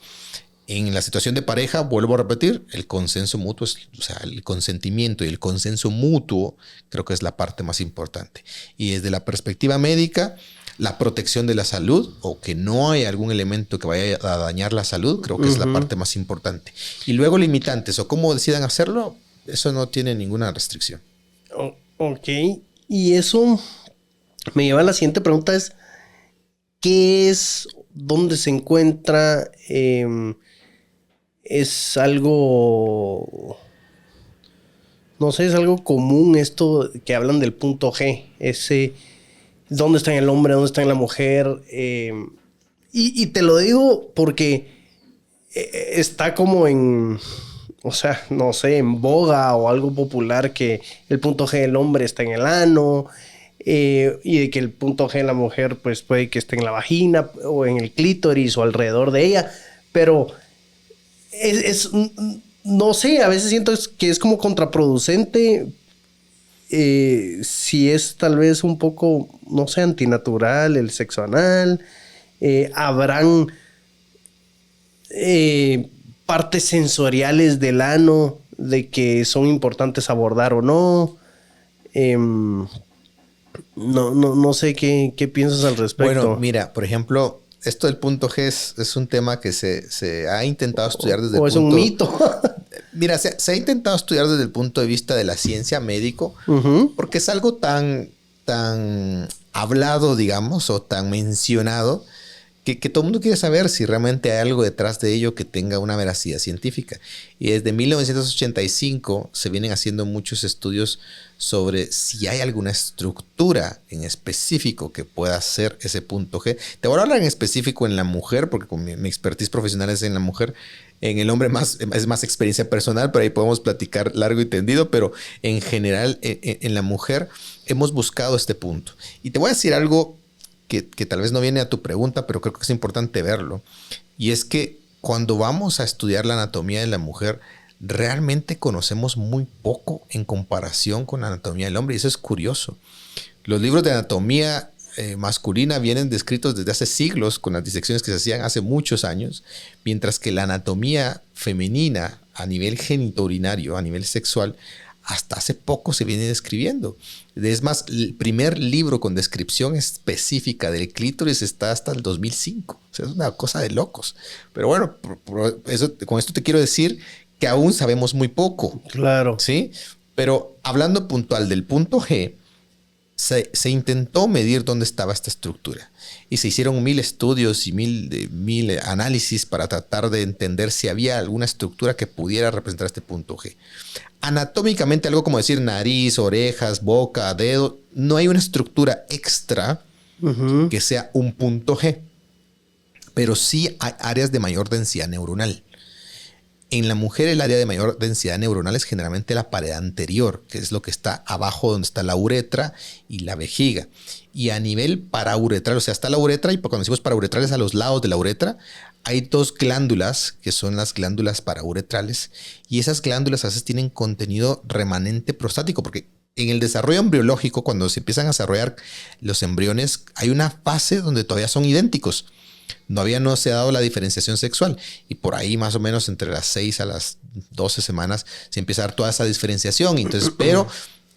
En la situación de pareja, vuelvo a repetir, el consenso mutuo, o sea, el consentimiento y el consenso mutuo creo que es la parte más importante. Y desde la perspectiva médica, la protección de la salud o que no hay algún elemento que vaya a dañar la salud, creo que es la parte más importante. Y luego limitantes o cómo decidan hacerlo, eso no tiene ninguna restricción. Ok. Y eso me lleva a la siguiente pregunta es, ¿qué es? ¿Dónde se encuentra? ¿Es algo... no sé, es algo común esto que hablan del punto G? Ese... ¿dónde está en el hombre? ¿Dónde está en la mujer? Y te lo digo porque está como en... o sea, no sé, en boga o algo popular que el punto G del hombre está en el ano y de que el punto G de la mujer pues puede que esté en la vagina o en el clítoris o alrededor de ella. Pero no sé, a veces siento que es como contraproducente. Si es tal vez un poco, no sé, antinatural el sexo anal, habrán partes sensoriales del ano de que son importantes abordar o no. No sé qué piensas al respecto. Bueno, mira, por ejemplo, esto del punto G es un tema que se ha intentado estudiar desde el punto... ¿O es un mito? Mira, se ha intentado estudiar desde el punto de vista de la ciencia médico, porque es algo tan hablado, digamos, o tan mencionado, que todo el mundo quiere saber si realmente hay algo detrás de ello que tenga una veracidad científica. Y desde 1985 se vienen haciendo muchos estudios sobre si hay alguna estructura en específico que pueda ser ese punto G. Te voy a hablar en específico en la mujer, porque con mi expertise profesional es en la mujer. En el hombre es más experiencia personal, pero ahí podemos platicar largo y tendido, pero en general en la mujer hemos buscado este punto. Y te voy a decir algo que tal vez no viene a tu pregunta, pero creo que es importante verlo. Y es que cuando vamos a estudiar la anatomía de la mujer, realmente conocemos muy poco en comparación con la anatomía del hombre. Y eso es curioso. Los libros de anatomía masculina vienen descritos desde hace siglos con las disecciones que se hacían hace muchos años, mientras que la anatomía femenina a nivel genitourinario, a nivel sexual, hasta hace poco se viene describiendo. Es más, el primer libro con descripción específica del clítoris está hasta el 2005. O sea, es una cosa de locos. Pero bueno, con esto te quiero decir que aún sabemos muy poco. Claro. ¿Sí? Pero hablando puntual del punto G, se intentó medir dónde estaba esta estructura. Y se hicieron 1000 estudios y 1000 análisis para tratar de entender si había alguna estructura que pudiera representar este punto G. Anatómicamente, algo como decir nariz, orejas, boca, dedo, no hay una estructura extra que sea un punto G. Pero sí hay áreas de mayor densidad neuronal. En la mujer, el área de mayor densidad neuronal es generalmente la pared anterior, que es lo que está abajo donde está la uretra y la vejiga. Y a nivel parauretral, o sea, está la uretra y cuando decimos parauretrales a los lados de la uretra, hay 2 glándulas que son las glándulas parauretrales y esas glándulas a veces tienen contenido remanente prostático porque en el desarrollo embriológico, cuando se empiezan a desarrollar los embriones, hay una fase donde todavía son idénticos. No se ha dado la diferenciación sexual. Y por ahí más o menos entre las 6 a las 12 semanas se empieza a dar toda esa diferenciación. Entonces, pero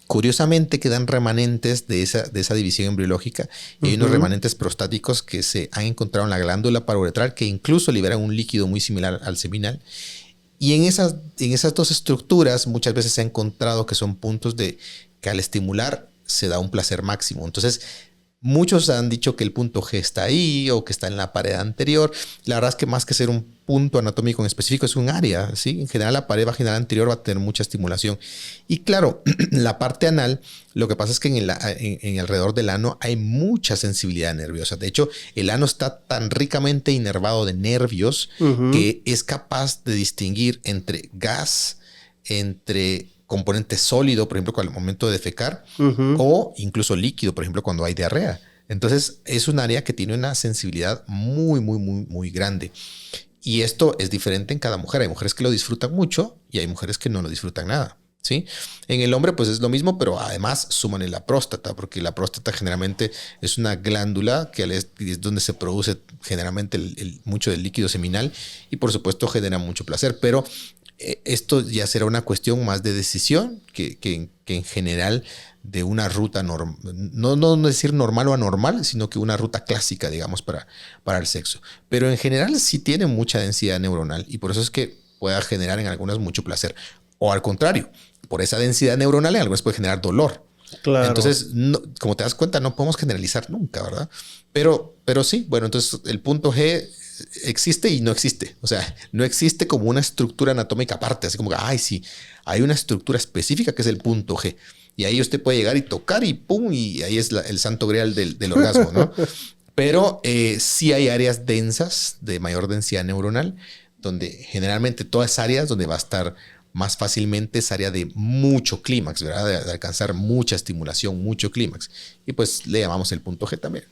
curiosamente quedan remanentes de esa división embriológica. Y hay unos remanentes prostáticos que se han encontrado en la glándula parouretral que incluso liberan un líquido muy similar al seminal. Y en esas dos estructuras muchas veces se ha encontrado que son puntos que al estimular se da un placer máximo. Entonces, muchos han dicho que el punto G está ahí o que está en la pared anterior. La verdad es que más que ser un punto anatómico en específico es un área, ¿sí? En general la pared vaginal anterior va a tener mucha estimulación. Y claro, la parte anal, lo que pasa es que en alrededor del ano hay mucha sensibilidad nerviosa. De hecho, el ano está tan ricamente inervado de nervios que es capaz de distinguir entre gas, entre componente sólido, por ejemplo, al momento de defecar, o incluso líquido, por ejemplo, cuando hay diarrea. Entonces, es un área que tiene una sensibilidad muy, muy, muy, muy grande. Y esto es diferente en cada mujer. Hay mujeres que lo disfrutan mucho y hay mujeres que no lo disfrutan nada, ¿sí? En el hombre, pues es lo mismo, pero además súmale la próstata, porque la próstata generalmente es una glándula que es donde se produce generalmente mucho del líquido seminal y, por supuesto, genera mucho placer. Pero esto ya será una cuestión más de decisión que en general de una ruta normal, no decir normal o anormal, sino que una ruta clásica, digamos, para el sexo. Pero en general sí tiene mucha densidad neuronal y por eso es que pueda generar en algunas mucho placer. O al contrario, por esa densidad neuronal en algunas puede generar dolor. Claro. Entonces, como te das cuenta, no podemos generalizar nunca, ¿verdad? Pero sí, bueno, entonces el punto G existe y no existe. O sea, no existe como una estructura anatómica aparte, así como que, ay, sí, hay una estructura específica que es el punto G. Y ahí usted puede llegar y tocar y pum, y ahí es el santo grial del orgasmo, ¿no? Pero sí hay áreas densas, de mayor densidad neuronal, donde generalmente todas áreas donde va a estar más fácilmente es área de mucho clímax, ¿verdad? De alcanzar mucha estimulación, mucho clímax. Y pues le llamamos el punto G también.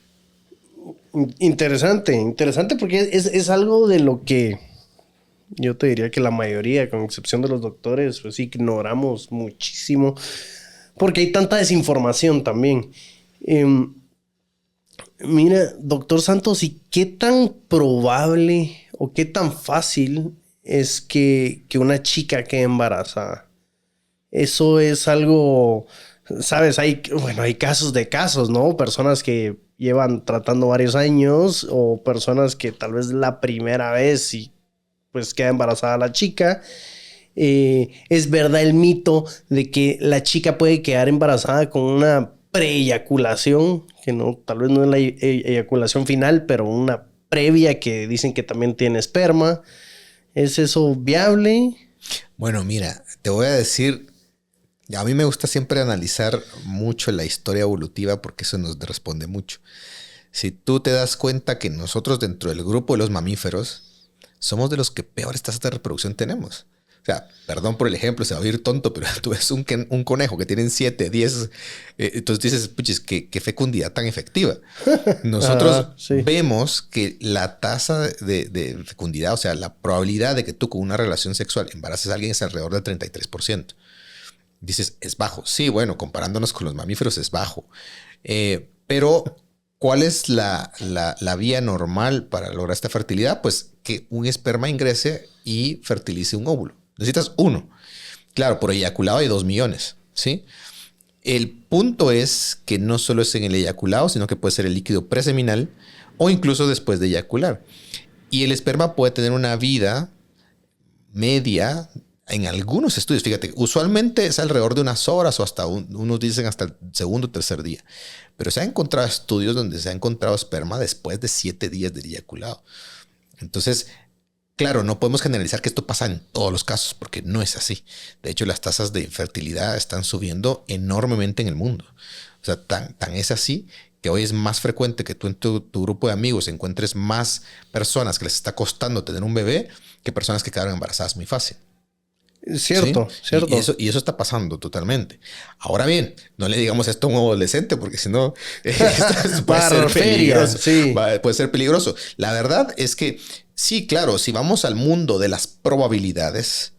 Interesante porque es algo de lo que yo te diría que la mayoría, con excepción de los doctores, pues ignoramos muchísimo porque hay tanta desinformación también. Mira, doctor Santos, ¿y qué tan probable o qué tan fácil es que una chica quede embarazada? Eso es algo, ¿sabes? Hay casos de casos, ¿no? Personas que llevan tratando varios años o personas que tal vez la primera vez y pues queda embarazada la chica. Es verdad el mito de que la chica puede quedar embarazada con una preeyaculación, que no, tal vez no es la eyaculación final, pero una previa que dicen que también tiene esperma. ¿Es eso viable? Bueno, mira, te voy a decir, a mí me gusta siempre analizar mucho la historia evolutiva porque eso nos responde mucho. Si tú te das cuenta que nosotros dentro del grupo de los mamíferos somos de los que peores tasas de reproducción tenemos. O sea, perdón por el ejemplo, se va a oír tonto, pero tú ves un conejo que tienen 7, 10, entonces dices, puches, qué fecundidad tan efectiva. Nosotros vemos que la tasa de fecundidad, o sea, la probabilidad de que tú con una relación sexual embaraces a alguien es alrededor del 33%. Dices, es bajo. Sí, bueno, comparándonos con los mamíferos es bajo. Pero, ¿cuál es la vía normal para lograr esta fertilidad? Pues que un esperma ingrese y fertilice un óvulo. Necesitas uno. Claro, por eyaculado hay 2 millones, ¿sí? El punto es que no solo es en el eyaculado, sino que puede ser el líquido preseminal o incluso después de eyacular. Y el esperma puede tener una vida media en algunos estudios. Fíjate, usualmente es alrededor de unas horas o hasta unos dicen hasta el segundo o tercer día. Pero se han encontrado estudios donde se ha encontrado esperma después de 7 días del eyaculado. Entonces, claro, no podemos generalizar que esto pasa en todos los casos porque no es así. De hecho, las tasas de infertilidad están subiendo enormemente en el mundo. O sea, tan es así que hoy es más frecuente que tú en tu grupo de amigos encuentres más personas que les está costando tener un bebé que personas que quedaron embarazadas muy fácil. Cierto, ¿sí? Cierto. Y eso está pasando totalmente. Ahora bien, no le digamos esto a un adolescente porque si no puede ser peligroso. Sí. Puede ser peligroso. La verdad es que sí, claro, si vamos al mundo de las probabilidades,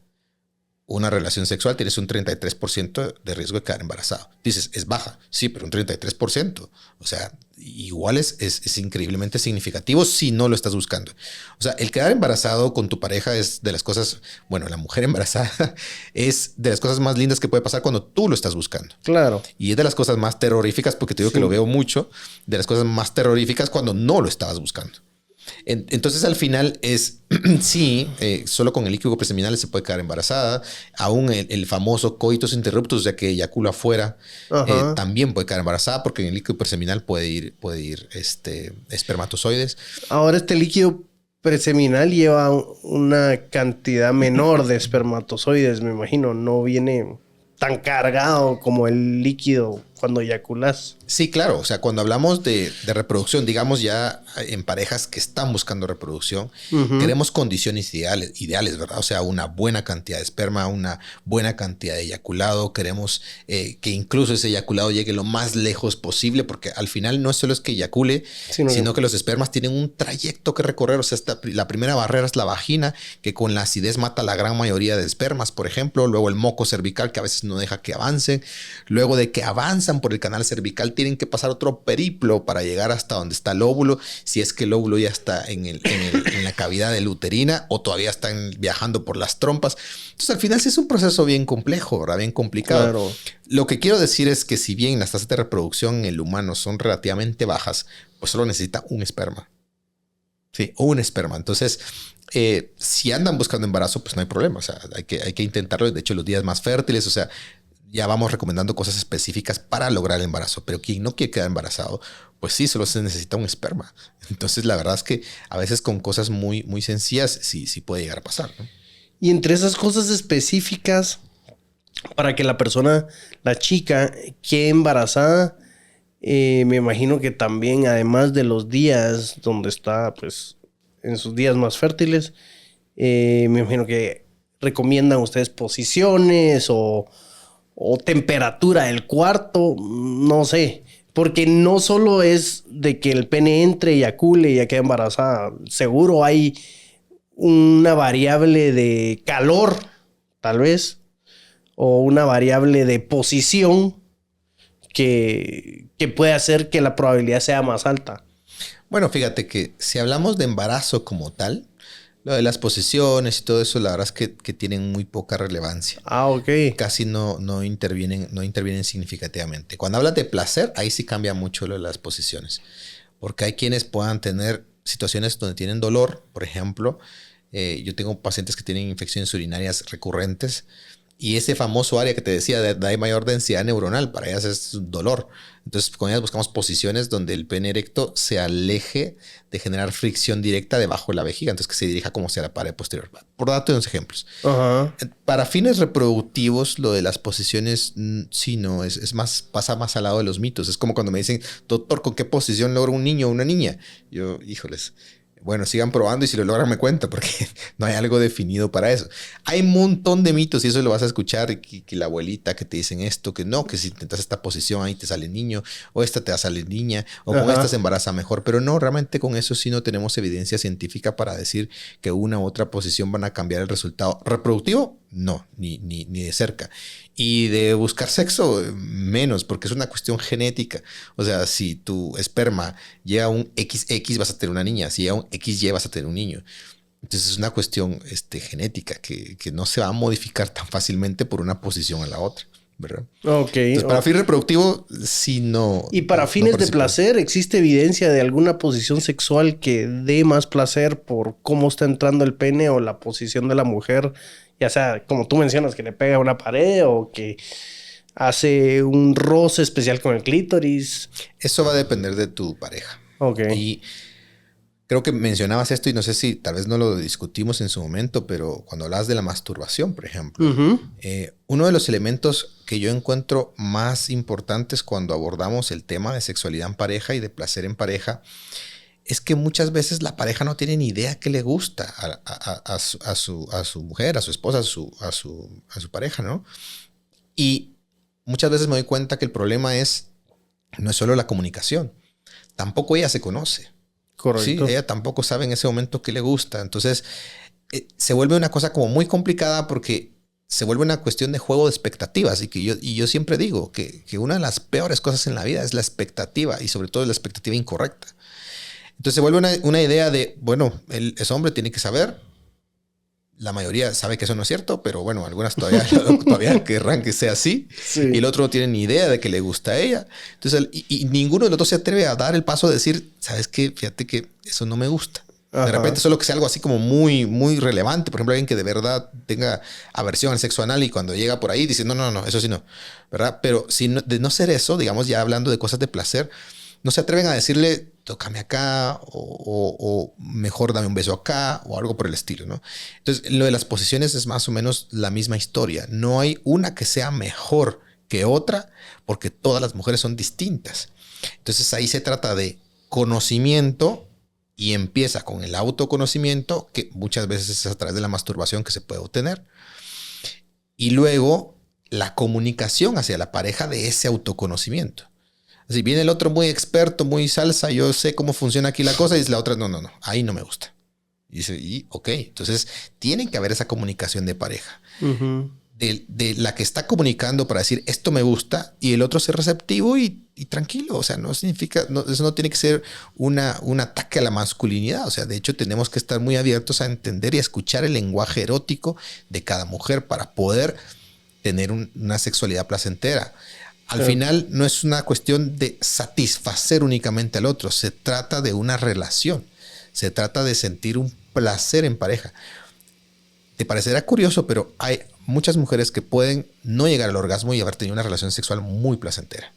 una relación sexual tienes un 33% de riesgo de quedar embarazado. Dices, es baja. Sí, pero un 33%. O sea, igual es increíblemente significativo si no lo estás buscando. O sea, el quedar embarazado con tu pareja es de las cosas, bueno, la mujer embarazada es de las cosas más lindas que puede pasar cuando tú lo estás buscando. Claro. Y es de las cosas más terroríficas, porque te digo que lo veo mucho, de las cosas más terroríficas cuando no lo estabas buscando. Entonces al final es, sí, solo con el líquido preseminal se puede quedar embarazada. Aún el famoso coitus interruptus, ya que eyacula afuera, también puede quedar embarazada porque en el líquido preseminal puede ir espermatozoides. Ahora este líquido preseminal lleva una cantidad menor de espermatozoides, me imagino. No viene tan cargado como el líquido cuando eyaculas. Sí, claro. O sea, cuando hablamos de reproducción, digamos ya en parejas que están buscando reproducción, queremos condiciones ideales, ¿verdad? O sea, una buena cantidad de esperma, una buena cantidad de eyaculado. Queremos que incluso ese eyaculado llegue lo más lejos posible, porque al final no solo es que eyacule, sino que los espermas tienen un trayecto que recorrer. O sea, la primera barrera es la vagina, que con la acidez mata la gran mayoría de espermas, por ejemplo. Luego el moco cervical, que a veces no deja que avancen. Luego de que avanzan por el canal cervical, tienen que pasar otro periplo para llegar hasta donde está el óvulo, si es que el óvulo ya está en la cavidad de la uterina o todavía están viajando por las trompas. Entonces al final sí es un proceso bien complejo, ¿verdad? Bien complicado. Claro. Lo que quiero decir es que si bien las tasas de reproducción en el humano son relativamente bajas, pues solo necesita un esperma. Sí, un esperma. Entonces, si andan buscando embarazo, pues no hay problema. O sea, hay que intentarlo. De hecho, los días más fértiles, o sea, ya vamos recomendando cosas específicas para lograr el embarazo. Pero quien no quiere quedar embarazado, pues sí, solo se necesita un esperma. Entonces, la verdad es que a veces con cosas muy, muy sencillas sí puede llegar a pasar, ¿no? Y entre esas cosas específicas, para que la persona, la chica, quede embarazada, me imagino que también, además de los días donde está, pues, en sus días más fértiles, me imagino que recomiendan ustedes posiciones o temperatura del cuarto, no sé. Porque no solo es de que el pene entre, eyacule y ya quede embarazada. Seguro hay una variable de calor, tal vez, o una variable de posición que puede hacer que la probabilidad sea más alta. Bueno, fíjate que si hablamos de embarazo como tal, lo de las posiciones y todo eso, la verdad es que tienen muy poca relevancia. Ah, ok. Casi no intervienen significativamente. Cuando hablas de placer, ahí sí cambia mucho lo de las posiciones. Porque hay quienes puedan tener situaciones donde tienen dolor, por ejemplo. Yo tengo pacientes que tienen infecciones urinarias recurrentes. Y ese famoso área que te decía de mayor densidad neuronal, para ellas es dolor. Entonces, con ellas buscamos posiciones donde el pene erecto se aleje de generar fricción directa debajo de la vejiga. Entonces, que se dirija como hacia la pared posterior. Por darte unos ejemplos. Para fines reproductivos, lo de las posiciones, sí, no, pasa más al lado de los mitos. Es como cuando me dicen, doctor, ¿con qué posición logra un niño o una niña? Yo, híjoles. Bueno, sigan probando y si lo logran me cuenta, porque no hay algo definido para eso. Hay un montón de mitos y eso lo vas a escuchar, que la abuelita que te dicen esto, que no, que si intentas esta posición ahí te sale niño, o esta te va a salir niña, o con esta se embaraza mejor. Pero no, realmente con eso sí no tenemos evidencia científica para decir que una u otra posición van a cambiar el resultado reproductivo. No, ni de cerca. Y de buscar sexo, menos, porque es una cuestión genética. O sea, si tu esperma llega a un XX, vas a tener una niña. Si llega a un XY, vas a tener un niño. Entonces es una cuestión genética que no se va a modificar tan fácilmente por una posición a la otra, ¿verdad? Ok. Entonces, para fin reproductivo, sí no. Y para fines de placer, ¿existe evidencia de alguna posición sexual que dé más placer por cómo está entrando el pene o la posición de la mujer? Ya sea, como tú mencionas, que le pega a una pared o que hace un roce especial con el clítoris. Eso va a depender de tu pareja. Ok. Y creo que mencionabas esto y no sé si tal vez no lo discutimos en su momento, pero cuando hablabas de la masturbación, por ejemplo, uno de los elementos que yo encuentro más importantes cuando abordamos el tema de sexualidad en pareja y de placer en pareja es que muchas veces la pareja no tiene ni idea qué le gusta a su mujer, a su esposa, a su pareja, ¿no? Y muchas veces me doy cuenta que el problema no es solo la comunicación. Tampoco ella se conoce. Correcto. Sí, ella tampoco sabe en ese momento qué le gusta. Entonces, se vuelve una cosa como muy complicada porque se vuelve una cuestión de juego de expectativas y yo siempre digo que una de las peores cosas en la vida es la expectativa y sobre todo la expectativa incorrecta. Entonces se vuelve una idea de, bueno, ese hombre tiene que saber. La mayoría sabe que eso no es cierto, pero bueno, algunas todavía querrán que sea así. Sí. Y el otro no tiene ni idea de que le gusta a ella. Entonces, y ninguno de los dos se atreve a dar el paso de decir, ¿sabes qué? Fíjate que eso no me gusta. Ajá. De repente solo que sea algo así como muy, muy relevante. Por ejemplo, alguien que de verdad tenga aversión al sexo anal y cuando llega por ahí dice, no, eso sí no. ¿Verdad? Pero si no, de no ser eso, digamos, ya hablando de cosas de placer, no se atreven a decirle, tócame acá, o mejor dame un beso acá, o algo por el estilo, ¿no? Entonces, lo de las posiciones es más o menos la misma historia. No hay una que sea mejor que otra, porque todas las mujeres son distintas. Entonces, ahí se trata de conocimiento y empieza con el autoconocimiento, que muchas veces es a través de la masturbación que se puede obtener. Y luego, la comunicación hacia la pareja de ese autoconocimiento. Si viene el otro muy experto, muy salsa, yo sé cómo funciona aquí la cosa, y dice la otra, no, ahí no me gusta. Y dice, ok, entonces tiene que haber esa comunicación de pareja. Uh-huh. De la que está comunicando para decir, esto me gusta, y el otro ser receptivo y tranquilo. O sea, no significa, eso no tiene que ser un ataque a la masculinidad. O sea, de hecho tenemos que estar muy abiertos a entender y a escuchar el lenguaje erótico de cada mujer para poder tener una sexualidad placentera. Al final no es una cuestión de satisfacer únicamente al otro, se trata de una relación, se trata de sentir un placer en pareja. Te parecerá curioso, pero hay muchas mujeres que pueden no llegar al orgasmo y haber tenido una relación sexual muy placentera.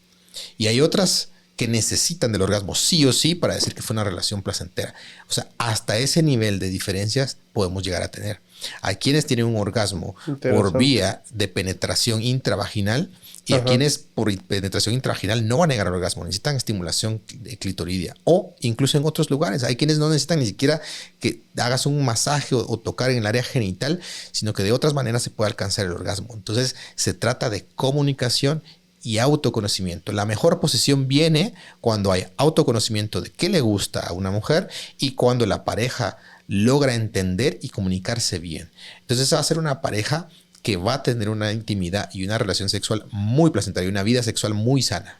Y hay otras que necesitan del orgasmo sí o sí para decir que fue una relación placentera. O sea, hasta ese nivel de diferencias podemos llegar a tener. Hay quienes tienen un orgasmo por vía de penetración intravaginal y a quienes por penetración intravaginal no van a llegar al orgasmo, necesitan estimulación clitoridia. O incluso en otros lugares, hay quienes no necesitan ni siquiera que hagas un masaje o tocar en el área genital, sino que de otras maneras se puede alcanzar el orgasmo. Entonces se trata de comunicación y autoconocimiento. La mejor posición viene cuando hay autoconocimiento de qué le gusta a una mujer y cuando la pareja logra entender y comunicarse bien. Entonces esa va a ser una pareja que va a tener una intimidad y una relación sexual muy placentera y una vida sexual muy sana.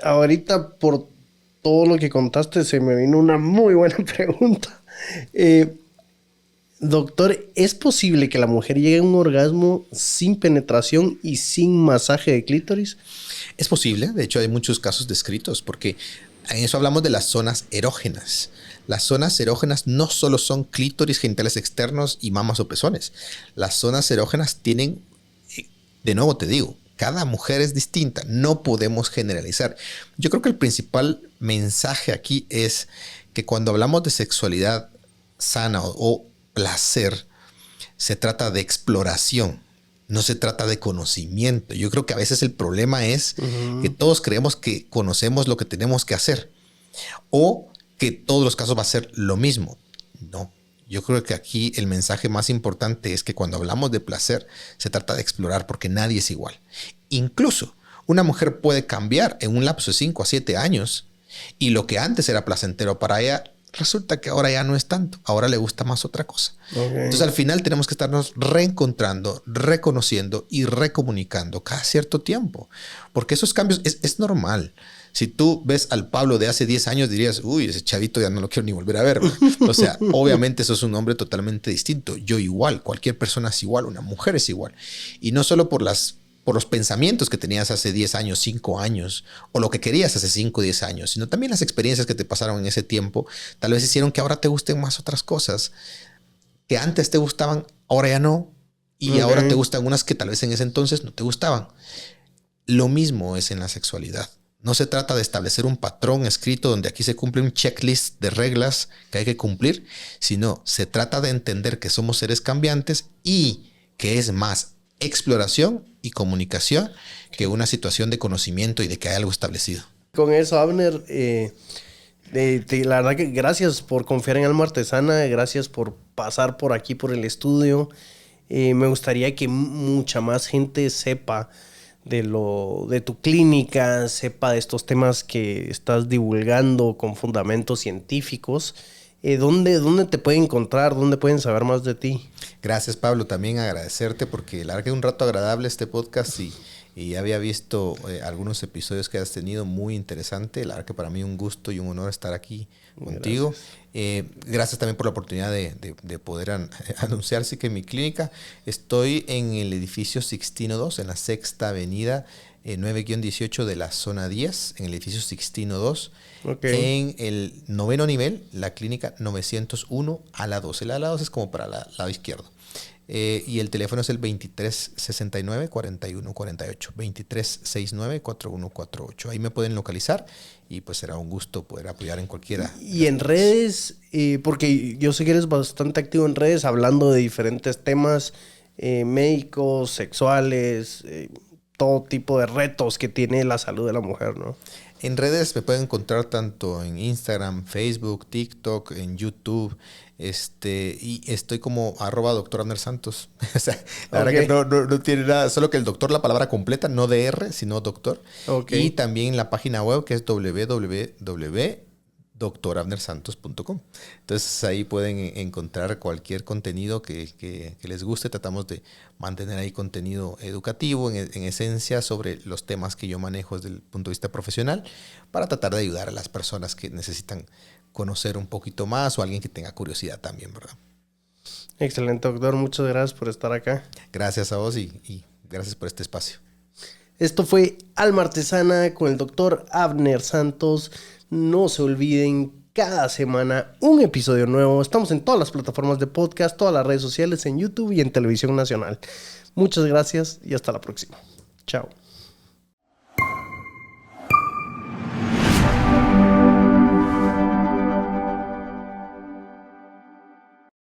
Ahorita, por todo lo que contaste, se me vino una muy buena pregunta. Doctor, ¿es posible que la mujer llegue a un orgasmo sin penetración y sin masaje de clítoris? Es posible, de hecho hay muchos casos descritos, porque en eso hablamos de las zonas erógenas. Las zonas erógenas no solo son clítoris, genitales externos y mamas o pezones. Las zonas erógenas tienen, de nuevo te digo, cada mujer es distinta, no podemos generalizar. Yo creo que el principal mensaje aquí es que cuando hablamos de sexualidad sana o placer, se trata de exploración, no se trata de conocimiento. Yo creo que a veces el problema es que todos creemos que conocemos lo que tenemos que hacer o que todos los casos va a ser lo mismo. No, yo creo que aquí el mensaje más importante es que cuando hablamos de placer se trata de explorar porque nadie es igual. Incluso una mujer puede cambiar en un lapso de 5 a 7 años y lo que antes era placentero para ella resulta que ahora ya no es tanto, ahora le gusta más otra cosa. Entonces al final tenemos que estarnos reencontrando, reconociendo y recomunicando cada cierto tiempo, porque esos cambios es normal. Si tú ves al Pablo de hace 10 años dirías, uy, ese chavito ya no lo quiero ni volver a ver. O sea, obviamente eso es un hombre totalmente distinto. Yo igual, cualquier persona es igual, una mujer es igual. Y no solo por los pensamientos que tenías hace 10 años, 5 años, o lo que querías hace 5 o 10 años, sino también las experiencias que te pasaron en ese tiempo, tal vez hicieron que ahora te gusten más otras cosas, que antes te gustaban, ahora ya no, y ahora te gustan unas que tal vez en ese entonces no te gustaban. Lo mismo es en la sexualidad. No se trata de establecer un patrón escrito donde aquí se cumple un checklist de reglas que hay que cumplir, sino se trata de entender que somos seres cambiantes y que es más exploración y comunicación que una situación de conocimiento y de que hay algo establecido. Con eso, Abner, la verdad que gracias por confiar en Alma Artesana, gracias por pasar por aquí, por el estudio. Me gustaría que mucha más gente sepa de tu clínica, sepa de estos temas que estás divulgando con fundamentos científicos. ¿Dónde te pueden encontrar? ¿Dónde pueden saber más de ti? Gracias, Pablo. También agradecerte porque largué un rato agradable este podcast y había visto algunos episodios que has tenido muy interesante. La verdad que para mí un gusto y un honor estar aquí contigo. Gracias también por la oportunidad de poder anunciar sí que en mi clínica estoy en el edificio Sixtino 2, en la Sexta Avenida 9-18 de la zona 10, en el edificio Sixtino 2. En el 9º nivel, la clínica 901 a la 2. El a la 2 es como para el lado izquierdo. Y el teléfono es el 2369-4148. 2369-4148. Ahí me pueden localizar y pues será un gusto poder apoyar en cualquiera. Y en redes, porque yo sé que eres bastante activo en redes hablando de diferentes temas médicos, sexuales, todo tipo de retos que tiene la salud de la mujer, ¿no? En redes me pueden encontrar tanto en Instagram, Facebook, TikTok, en YouTube, y estoy como @ Dr. Santos. O sea, la verdad que no tiene nada, solo que el doctor, la palabra completa, no DR, sino doctor. Y también la página web que es www.drabnersantos.com. Entonces ahí pueden encontrar cualquier contenido que les guste. Tratamos de mantener ahí contenido educativo, en esencia, sobre los temas que yo manejo desde el punto de vista profesional, para tratar de ayudar a las personas que necesitan conocer un poquito más o alguien que tenga curiosidad también, ¿verdad? Excelente, doctor. Muchas gracias por estar acá. Gracias a vos y gracias por este espacio. Esto fue Alma Artesana con el doctor Abner Santos. No se olviden, cada semana un episodio nuevo. Estamos en todas las plataformas de podcast, todas las redes sociales, en YouTube y en Televisión Nacional. Muchas gracias y hasta la próxima. Chao.